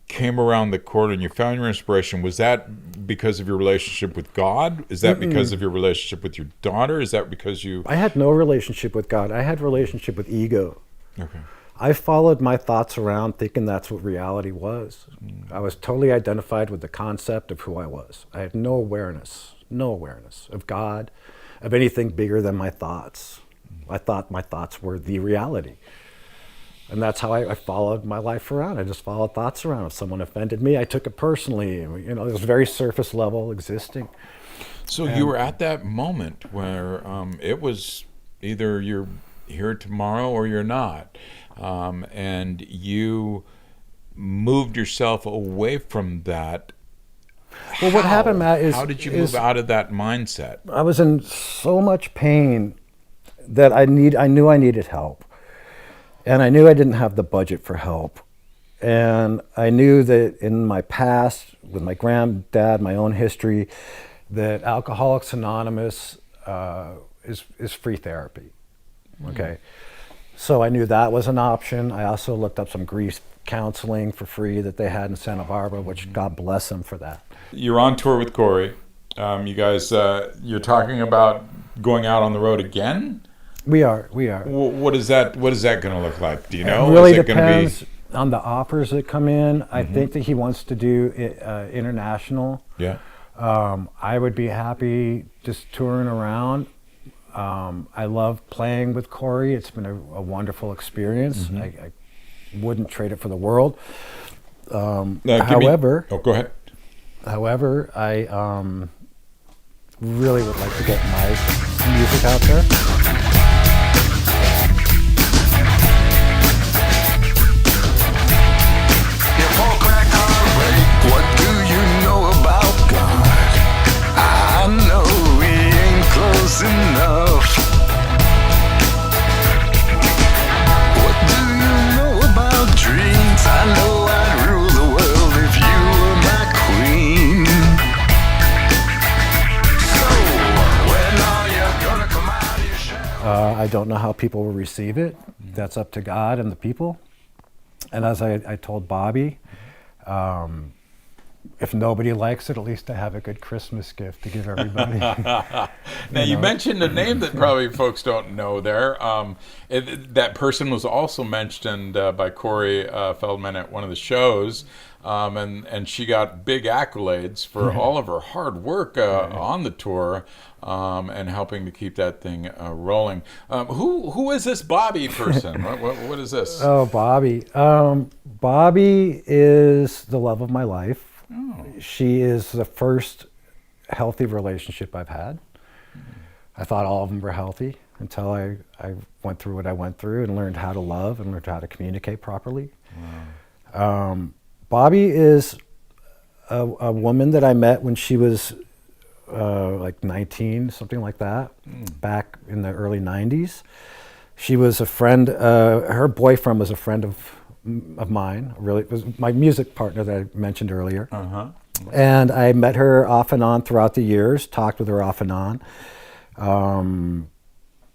came around the corner and you found your inspiration. Was that because of your relationship with God? Is that because of your relationship with your daughter? Is that because you... I had no relationship with God. I had a relationship with ego. Okay. I followed my thoughts around thinking that's what reality was. I was totally identified with the concept of who I was. I had no awareness of God, of anything bigger than my thoughts. I thought my thoughts were the reality. And that's how I followed my life around. I just followed thoughts around. If someone offended me, I took it personally. It was very surface level existing. So you were at that moment where it was either you're here tomorrow or you're not. And you moved yourself away from that. Well, what happened, Matt, is... How did you move out of that mindset? I was in so much pain that I knew I needed help. And I knew I didn't have the budget for help. And I knew that in my past, with my granddad, my own history, that Alcoholics Anonymous is free therapy. Okay. So I knew that was an option. I also looked up some grief counseling for free that they had in Santa Barbara, which God bless them for that. You're on tour with Corey. You guys, you're talking about going out on the road again? We are. What is that going to look like? Do you know? It really is it depends on the offers that come in. I think that he wants to do international. Yeah. I would be happy just touring around. I love playing with Corey. It's been a wonderful experience. I wouldn't trade it for the world. However, go ahead. However, I really would like to get my music out there. What do you know about God? I know we ain't close enough. What do you know about dreams? I know I'd rule the world if you were my queen. So, when are you gonna come out of your shell? I don't know how people will receive it. That's up to God and the people. And as I told Bobby, if nobody likes it, at least I have a good Christmas gift to give everybody. Now, you mentioned a name that probably folks don't know there. That person was also mentioned by Corey Feldman at one of the shows, and she got big accolades for all of her hard work on the tour and helping to keep that thing rolling. Who is this Bobby person? What is this? Oh, Bobby. Bobby is the love of my life. Oh. She is the first healthy relationship I've had. I thought all of them were healthy until I went through what I went through and learned how to love and learned how to communicate properly. Wow. Bobby is a woman that I met when she was like 19, something like that, back in the early 90s. She was a friend, her boyfriend was a friend of mine, really was my music partner that I mentioned earlier. And I met her off and on throughout the years, talked with her off and on.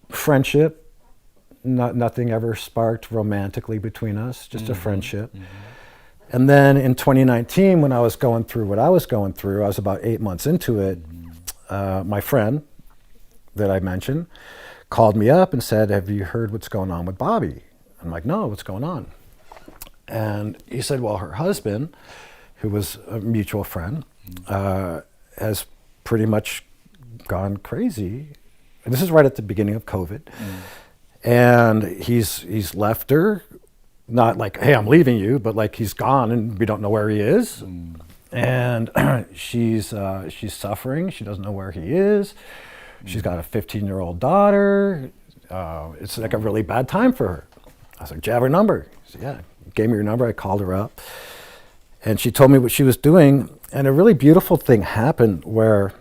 Friendship, nothing ever sparked romantically between us, just a friendship. And then in 2019, when I was going through what I was going through, I was about 8 months into it, my friend that I mentioned called me up and said, "Have you heard what's going on with Bobby?" I'm like, "No, what's going on?" And he said, "Well, her husband, who was a mutual friend, has pretty much gone crazy." And this is right at the beginning of COVID. And he's left her, not like, "Hey, I'm leaving you," but like he's gone and we don't know where he is. And she's suffering. She doesn't know where he is. She's got a 15-year-old daughter. It's like a really bad time for her. I was like, "Do you have her number?" He said, "Yeah." Gave me her number. I called her up. And she told me what she was doing. And a really beautiful thing happened where,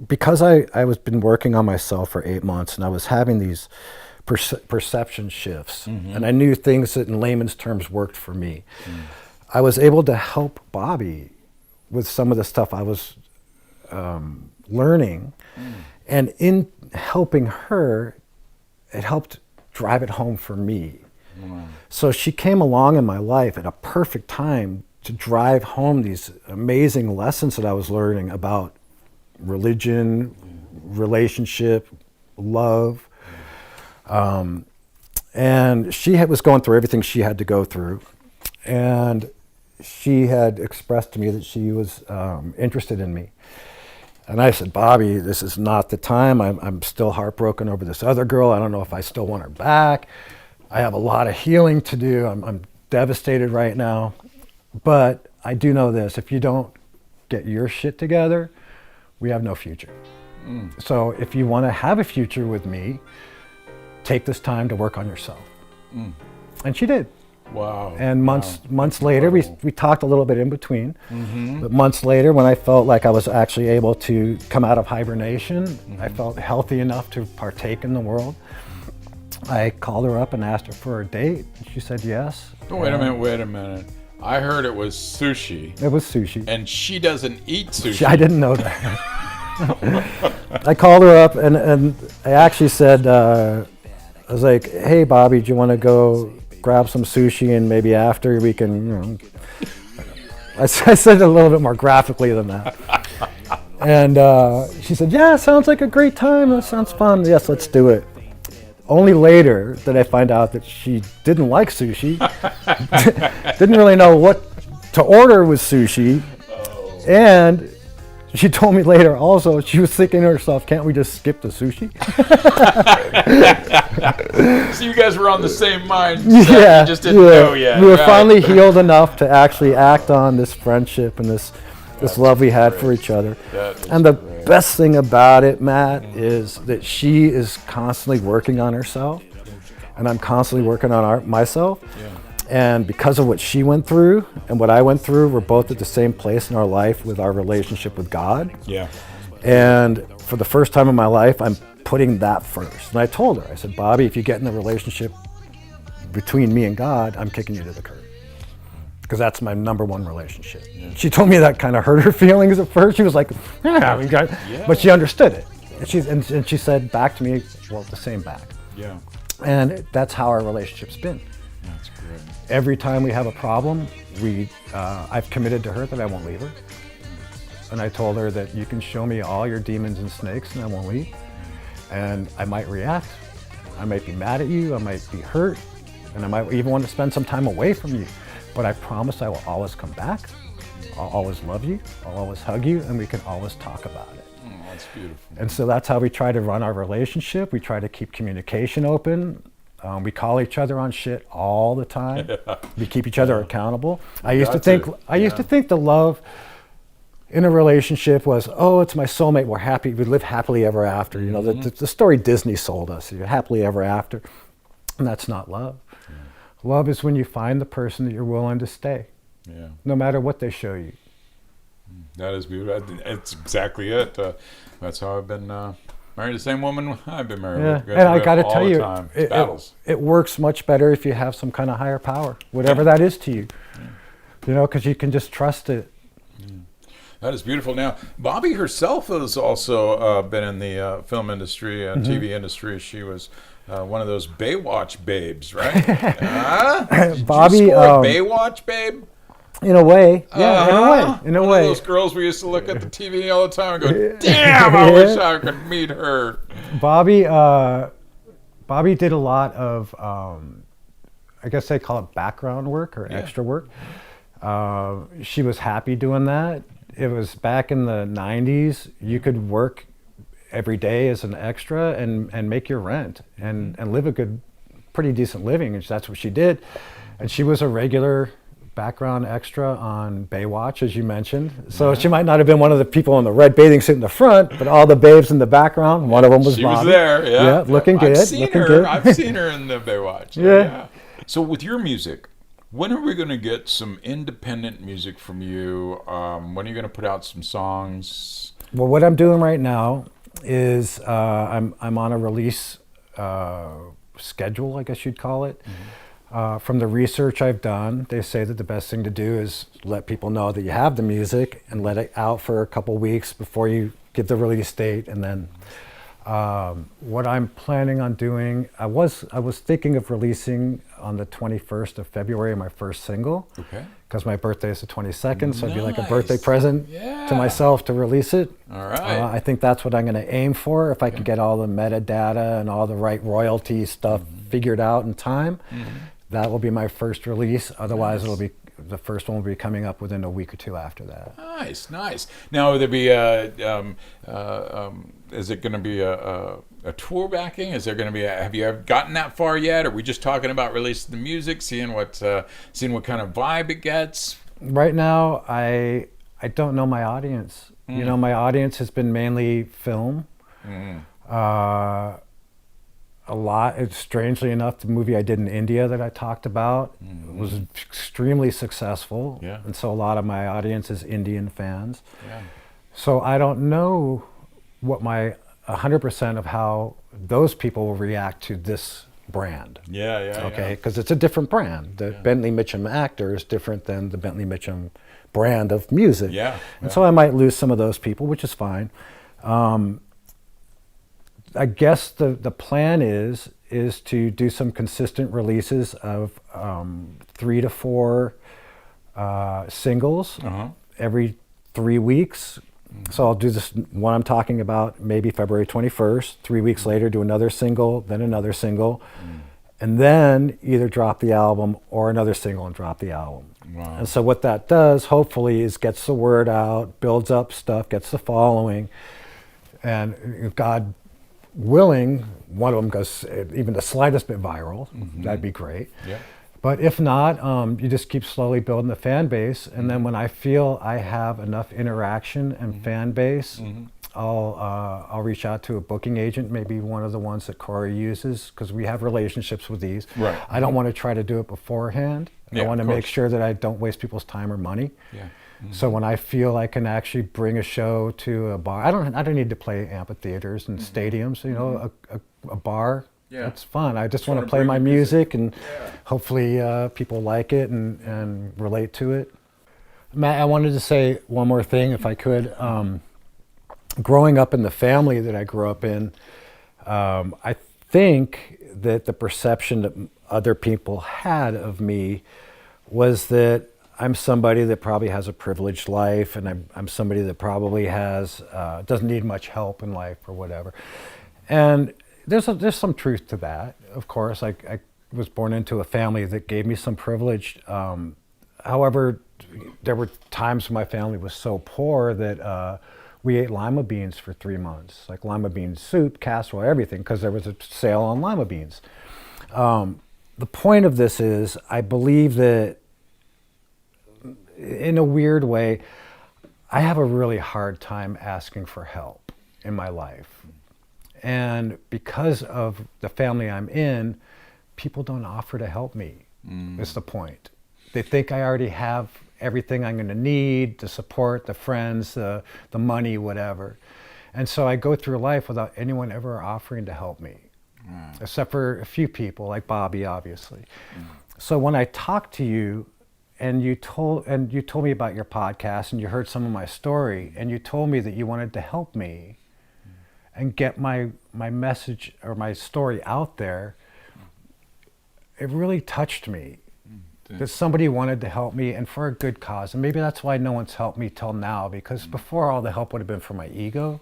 because I was been working on myself for 8 months and I was having these perception shifts, and I knew things that in layman's terms worked for me. I was able to help Bobby with some of the stuff I was learning. And in helping her, it helped drive it home for me. So she came along in my life at a perfect time to drive home these amazing lessons that I was learning about religion, relationship, love. And she was going through everything she had to go through. And she had expressed to me that she was interested in me. And I said, "Bobby, this is not the time. I'm still heartbroken over this other girl. I don't know if I still want her back. I have a lot of healing to do. I'm devastated right now. But I do know this, if you don't get your shit together, we have no future. So if you want to have a future with me, take this time to work on yourself." And she did. Wow. And months later, we talked a little bit in between, but months later, when I felt like I was actually able to come out of hibernation, I felt healthy enough to partake in the world, I called her up and asked her for a date. She said yes. Oh, wait a minute. I heard it was sushi. It was sushi. And she doesn't eat sushi. I didn't know that. I called her up and I actually said, I was like, "Hey, Bobby, do you want to go grab some sushi and maybe after we can, you know. I said it a little bit more graphically than that. And she said, yeah, sounds like a great time. That sounds fun. Yes, let's do it. Only later did I find out that she didn't like sushi, didn't really know what to order with sushi, and she told me later also she was thinking to herself, can't we just skip the sushi? So you guys were on the same mindset. Yeah, You just didn't know yet. We were right? finally healed enough to actually act on this friendship and this love we had for each other. And the best thing about it, Matt, is that she is constantly working on herself, and I'm constantly working on myself. And because of what she went through and what I went through, we're both at the same place in our life with our relationship with God. Yeah. And for the first time in my life, I'm putting that first. And I told her, I said, Bobby, if you get in the relationship between me and God, I'm kicking you to the curb. Because that's my number one relationship. Yeah. She told me that kind of hurt her feelings at first. She was like, yeah, we got it. Yeah. But she understood it. And she said back to me, well, the same back. Yeah. And that's how our relationship's been. That's great. Every time we have a problem, I've committed to her that I won't leave her. And I told her that you can show me all your demons and snakes and I won't leave. And I might react. I might be mad at you. I might be hurt. And I might even want to spend some time away from you. But I promise I will always come back. I'll always love you. I'll always hug you. And we can always talk about it. Oh, that's beautiful. And so that's how we try to run our relationship. We try to keep communication open. We call each other on shit all the time. We keep each other accountable. I used to think the love in a relationship was, oh, it's my soulmate. We're happy. We live happily ever after. You know, the story Disney sold us. You're happily ever after, and that's not love. Yeah. Love is when you find the person that you're willing to stay, no matter what they show you. That is beautiful. That's exactly it. That's how I've been married the same woman I've been married with. And I got to tell you, it works much better if you have some kind of higher power, whatever that is to you. You know, because you can just trust it. That is beautiful. Now, Bobby herself has also been in the film industry and TV industry. She was one of those Baywatch babes, right? Bobby, did you score a Baywatch babe? In a way, yeah, in a way. One of those girls we used to look at the TV all the time and go, damn, I wish I could meet her. Bobby did a lot of, I guess they call it background work or extra work. She was happy doing that. It was back in the 90s. You could work every day as an extra and make your rent and live a good, pretty decent living. And that's what she did. And she was a regular background extra on Baywatch, as you mentioned. So she might not have been one of the people in the red bathing suit in the front, but all the babes in the background, one of them was Bobby. She was there, looking good. I've seen her in the Baywatch. Yeah. So with your music, when are we going to get some independent music from you? When are you going to put out some songs? Well, what I'm doing right now is I'm on a release schedule, I guess you'd call it. From the research I've done, they say that the best thing to do is let people know that you have the music and let it out for a couple weeks before you give the release date. And then what I'm planning on doing, I was thinking of releasing on the 21st of February my first single. Okay. Because my birthday is the 22nd, so it'd be like a birthday present to myself to release it. All right. I think that's what I'm going to aim for. If I can get all the metadata and all the right royalty stuff figured out in time, that will be my first release. Otherwise, it'll be the first one will be coming up within a week or two after that. Nice. Now, will there be is it going to be a tour backing? Is there going to be have you ever gotten that far yet? Are we just talking about releasing the music, seeing what kind of vibe it gets? Right now, I don't know my audience. You know, my audience has been mainly film. A lot, strangely enough, the movie I did in India that I talked about was extremely successful. And so a lot of my audience is Indian fans. So I don't know what my 100% of how those people will react to this brand. Okay, because it's a different brand. The Bentley Mitchum actor is different than the Bentley Mitchum brand of music. And so I might lose some of those people, which is fine. I guess the plan is is to do some consistent releases of 3 to 4 singles every 3 weeks. So I'll do this one I'm talking about maybe February 21st. 3 weeks later, do another single, then another single, and then either drop the album or another single and drop the album. Wow. And so what that does, hopefully, is gets the word out, builds up stuff, gets the following, and if God willing, one of them goes even the slightest bit viral. That'd be great. Yeah. But if not, you just keep slowly building the fan base, and then when I feel I have enough interaction and fan base, I'll reach out to a booking agent, maybe one of the ones that Corey uses, because we have relationships with these. Right. I don't want to try to do it beforehand. Yeah, I want to of make course. sure that I don't waste people's time or money. Yeah. So when I feel I can actually bring a show to a bar, I don't need to play amphitheaters and stadiums. You know, a bar. Yeah. That's fun. I just want to wanna play bring my the music. music and hopefully people like it and relate to it. Matt, I wanted to say one more thing, if I could. Growing up in the family that I grew up in, I think that the perception that other people had of me was that I'm somebody that probably has a privileged life, and I'm somebody that probably has doesn't need much help in life or whatever. And there's some truth to that, of course. I was born into a family that gave me some privilege. However, there were times when my family was so poor that we ate lima beans for 3 months, like lima bean soup, casserole, everything, because there was a sale on lima beans. The point of this is, I believe that in a weird way, I have a really hard time asking for help in my life. And because of the family I'm in, people don't offer to help me, is the point. They think I already have everything I'm going to need, the support, the friends, the money, whatever. And so I go through life without anyone ever offering to help me, except for a few people, like Bobby, obviously. So when I talked to you, and you told me about your podcast, and you heard some of my story, and you told me that you wanted to help me and get my message or my story out there, it really touched me. That somebody wanted to help me, and for a good cause. And maybe that's why no one's helped me till now, because before all the help would have been for my ego.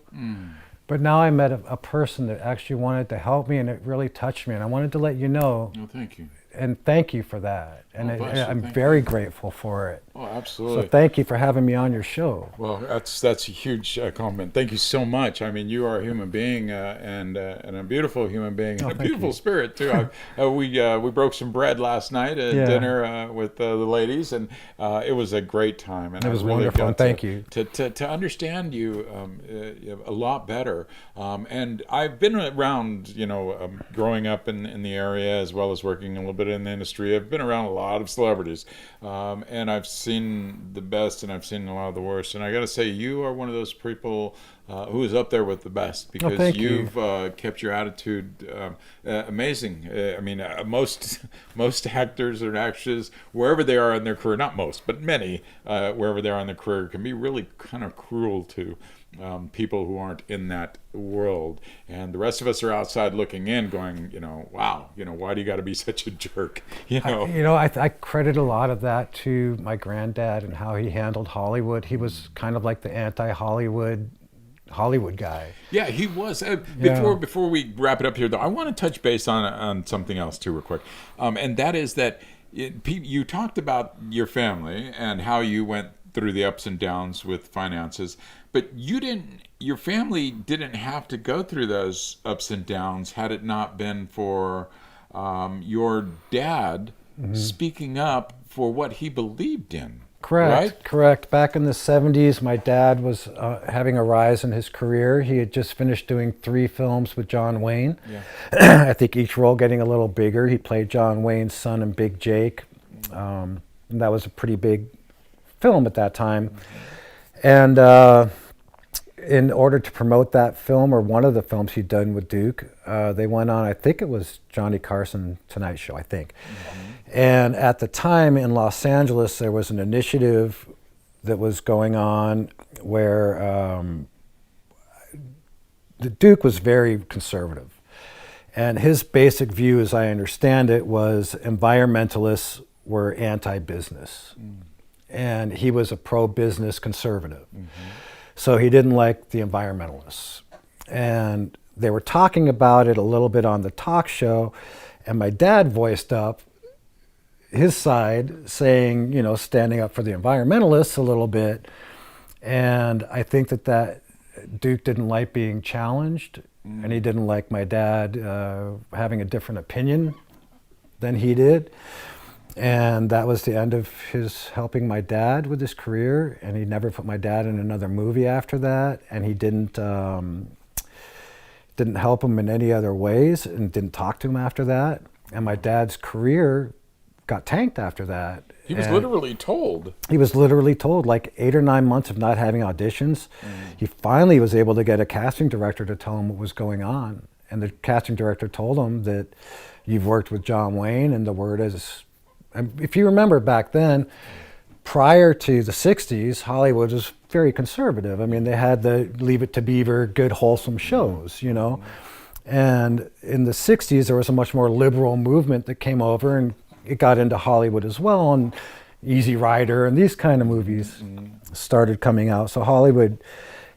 But now I met a person that actually wanted to help me, and it really touched me. And I wanted to let you know. Oh, thank you. And thank you for that. And Oh, bless you. I'm Thank very grateful for it. Oh, absolutely. So thank you for having me on your show. Well, that's a huge compliment. Thank you so much. I mean, you are a human being and a beautiful human being, and a beautiful spirit too. We broke some bread last night at dinner with the ladies, and it was a great time. And It was I really wonderful. got Thank you. to understand you a lot better. And I've been around, growing up in the area as well as working a little bit in the industry. I've been around a lot of celebrities, and I've seen the best and I've seen a lot of the worst. And I got to say, you are one of those people who is up there with the best, because thank you've kept your attitude amazing. I mean, most actors or actresses, wherever they are in their career, not most, but many, wherever they are in their career, can be really kind of cruel to people who aren't in that world, and the rest of us are outside looking in, going, wow, why do you got to be such a jerk? I credit a lot of that to my granddad and how he handled Hollywood. He was kind of like the anti-Hollywood guy. Yeah, he was. Before we wrap it up here, though, I want to touch base on something else too, real quick, and that is that you talked about your family and how you went through the ups and downs with finances, but your family didn't have to go through those ups and downs had it not been for your dad speaking up for what he believed in. Correct. Back in the 70s, my dad was having a rise in his career. He had just finished doing 3 films with John Wayne. Yeah. I think each role getting a little bigger. He played John Wayne's son in Big Jake. And that was a pretty big film at that time. And in order to promote that film, or one of the films he'd done with Duke, they went on, I think it was Johnny Carson Tonight Show, I think. And at the time in Los Angeles, there was an initiative that was going on where the Duke was very conservative. And his basic view, as I understand it, was environmentalists were anti-business. And he was a pro-business conservative. So he didn't like the environmentalists. And they were talking about it a little bit on the talk show, and my dad voiced up his side, saying, standing up for the environmentalists a little bit. And I think that Duke didn't like being challenged, and he didn't like my dad having a different opinion than he did. And that was the end of his helping my dad with his career, and he never put my dad in another movie after that, and he didn't help him in any other ways, and didn't talk to him after that. And my dad's career got tanked after that. He was literally told. He was literally told, like 8 or 9 months of not having auditions. He finally was able to get a casting director to tell him what was going on. And the casting director told him that you've worked with John Wayne, and the word is, and if you remember back then, prior to the 60s, Hollywood was very conservative. I mean, they had the Leave It to Beaver, good, wholesome shows, And in the 60s, there was a much more liberal movement that came over, and it got into Hollywood as well, and Easy Rider and these kind of movies started coming out. So Hollywood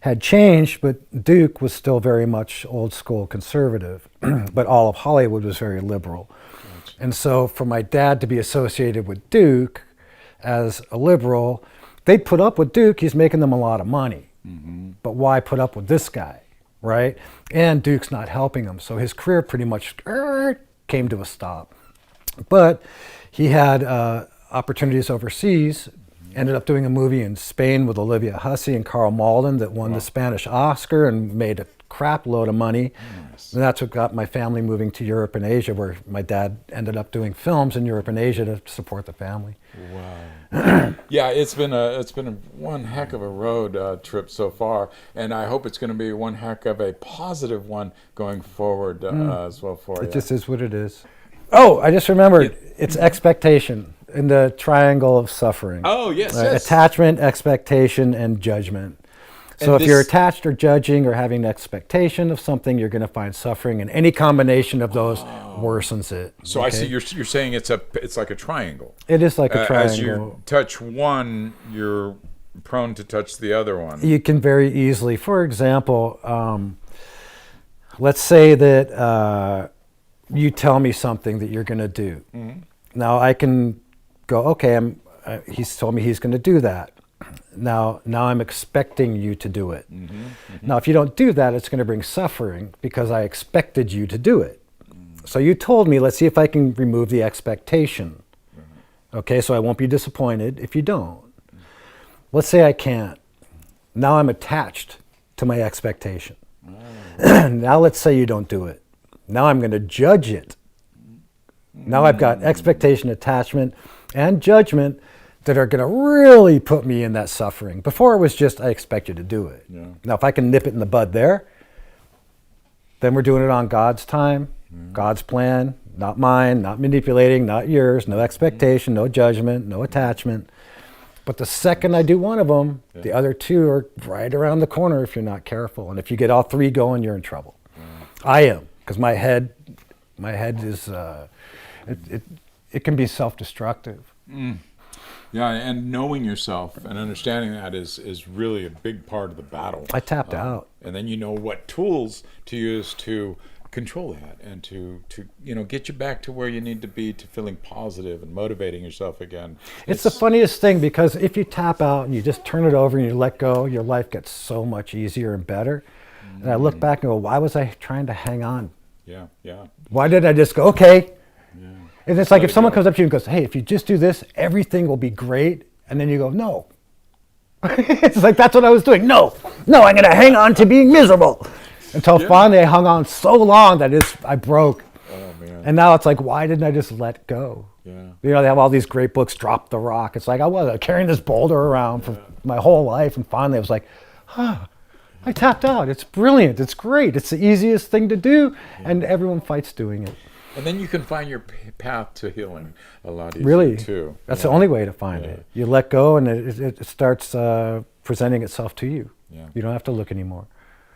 had changed, but Duke was still very much old school conservative, but all of Hollywood was very liberal. Gotcha. And so for my dad to be associated with Duke as a liberal, they'd put up with Duke, he's making them a lot of money. But why put up with this guy, right? And Duke's not helping him, so his career pretty much came to a stop. But he had opportunities overseas, ended up doing a movie in Spain with Olivia Hussey and Carl Malden that won the Spanish Oscar and made a crap load of money. Nice. And that's what got my family moving to Europe and Asia, where my dad ended up doing films in Europe and Asia to support the family. Wow. Yeah, it's been one heck of a road trip so far, and I hope it's going to be one heck of a positive one going forward as well for you. It just is what it is. Oh, I just remembered. It's expectation in the triangle of suffering. Oh, yes. Attachment, expectation, and judgment. So if you're attached or judging or having an expectation of something, you're going to find suffering, and any combination of those worsens it. So I see you're saying it's like a triangle. It is like a triangle. As you touch one, you're prone to touch the other one. You can very easily. For example, let's say that you tell me something that you're going to do. Now I can go, okay, he's told me he's going to do that. Now I'm expecting you to do it. Now if you don't do that, it's going to bring suffering because I expected you to do it. So you told me, let's see if I can remove the expectation. Okay, so I won't be disappointed if you don't. Let's say I can't. Now I'm attached to my expectation. Now let's say you don't do it. Now I'm going to judge it. Now I've got expectation, attachment, and judgment that are going to really put me in that suffering. Before it was just, I expect you to do it. Yeah. Now if I can nip it in the bud there, then we're doing it on God's time, God's plan, not mine, not manipulating, not yours, no expectation, no judgment, no attachment. But the second I do one of them, the other two are right around the corner if you're not careful. And if you get all three going, you're in trouble. I am. Because my head is, it can be self-destructive. Yeah, and knowing yourself and understanding that is really a big part of the battle. I tapped out. And then you know what tools to use to control that and to get you back to where you need to be, to feeling positive and motivating yourself again. It's the funniest thing, because if you tap out and you just turn it over and you let go, your life gets so much easier and better. And I look back and go, why was I trying to hang on? Yeah. Why didn't I just go, okay? Yeah. And it's like if someone comes up to you and goes, hey, if you just do this, everything will be great. And then you go, no. It's like, that's what I was doing. No, I'm going to hang on to being miserable. Until finally I hung on so long that I broke. Oh, man. And now it's like, why didn't I just let go? Yeah. They have all these great books, Drop the Rock. It's like, I was carrying this boulder around for my whole life. And finally I was like, I tapped out. It's brilliant. It's great. It's the easiest thing to do, and everyone fights doing it. And then you can find your path to healing a lot easier, really, too. That's the only way to find it. You let go, and it starts presenting itself to you. Yeah. You don't have to look anymore.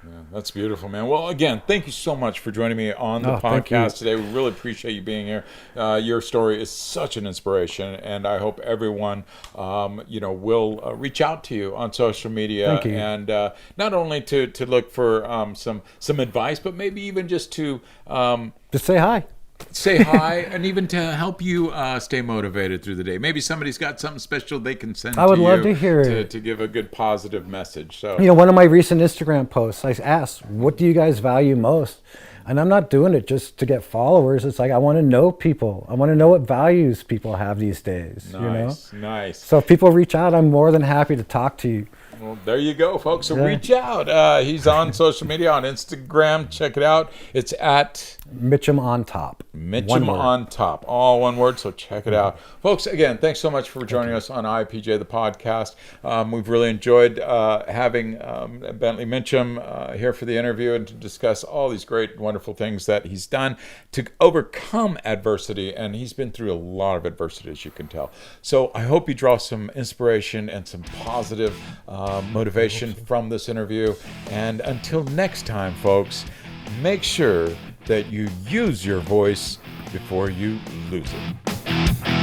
Yeah, that's beautiful, man. Well, again, thank you so much for joining me on the Thank you. podcast today. We really appreciate you being here. Your story is such an inspiration, and I hope everyone, will reach out to you on social media. Thank you. And not only to look for some advice, but maybe even just to Just say hi. say hi, and even to help you stay motivated through the day. Maybe somebody's got something special they can send to you. I would love to hear it. To give a good positive message. So One of my recent Instagram posts, I asked, what do you guys value most? And I'm not doing it just to get followers. It's like, I want to know people. I want to know what values people have these days. Nice. So if people reach out, I'm more than happy to talk to you. Well, there you go, folks. So reach out. He's on social media, on Instagram. Check it out. It's at Mitchum on top. Mitchum on top. All one word, so check it out. Folks, again, thanks so much for joining us on IPJ, the podcast. We've really enjoyed having Bentley Mitchum here for the interview and to discuss all these great, wonderful things that he's done to overcome adversity. And he's been through a lot of adversity, as you can tell. So I hope you draw some inspiration and some positive motivation from this interview. And until next time, folks, make sure that you use your voice before you lose it.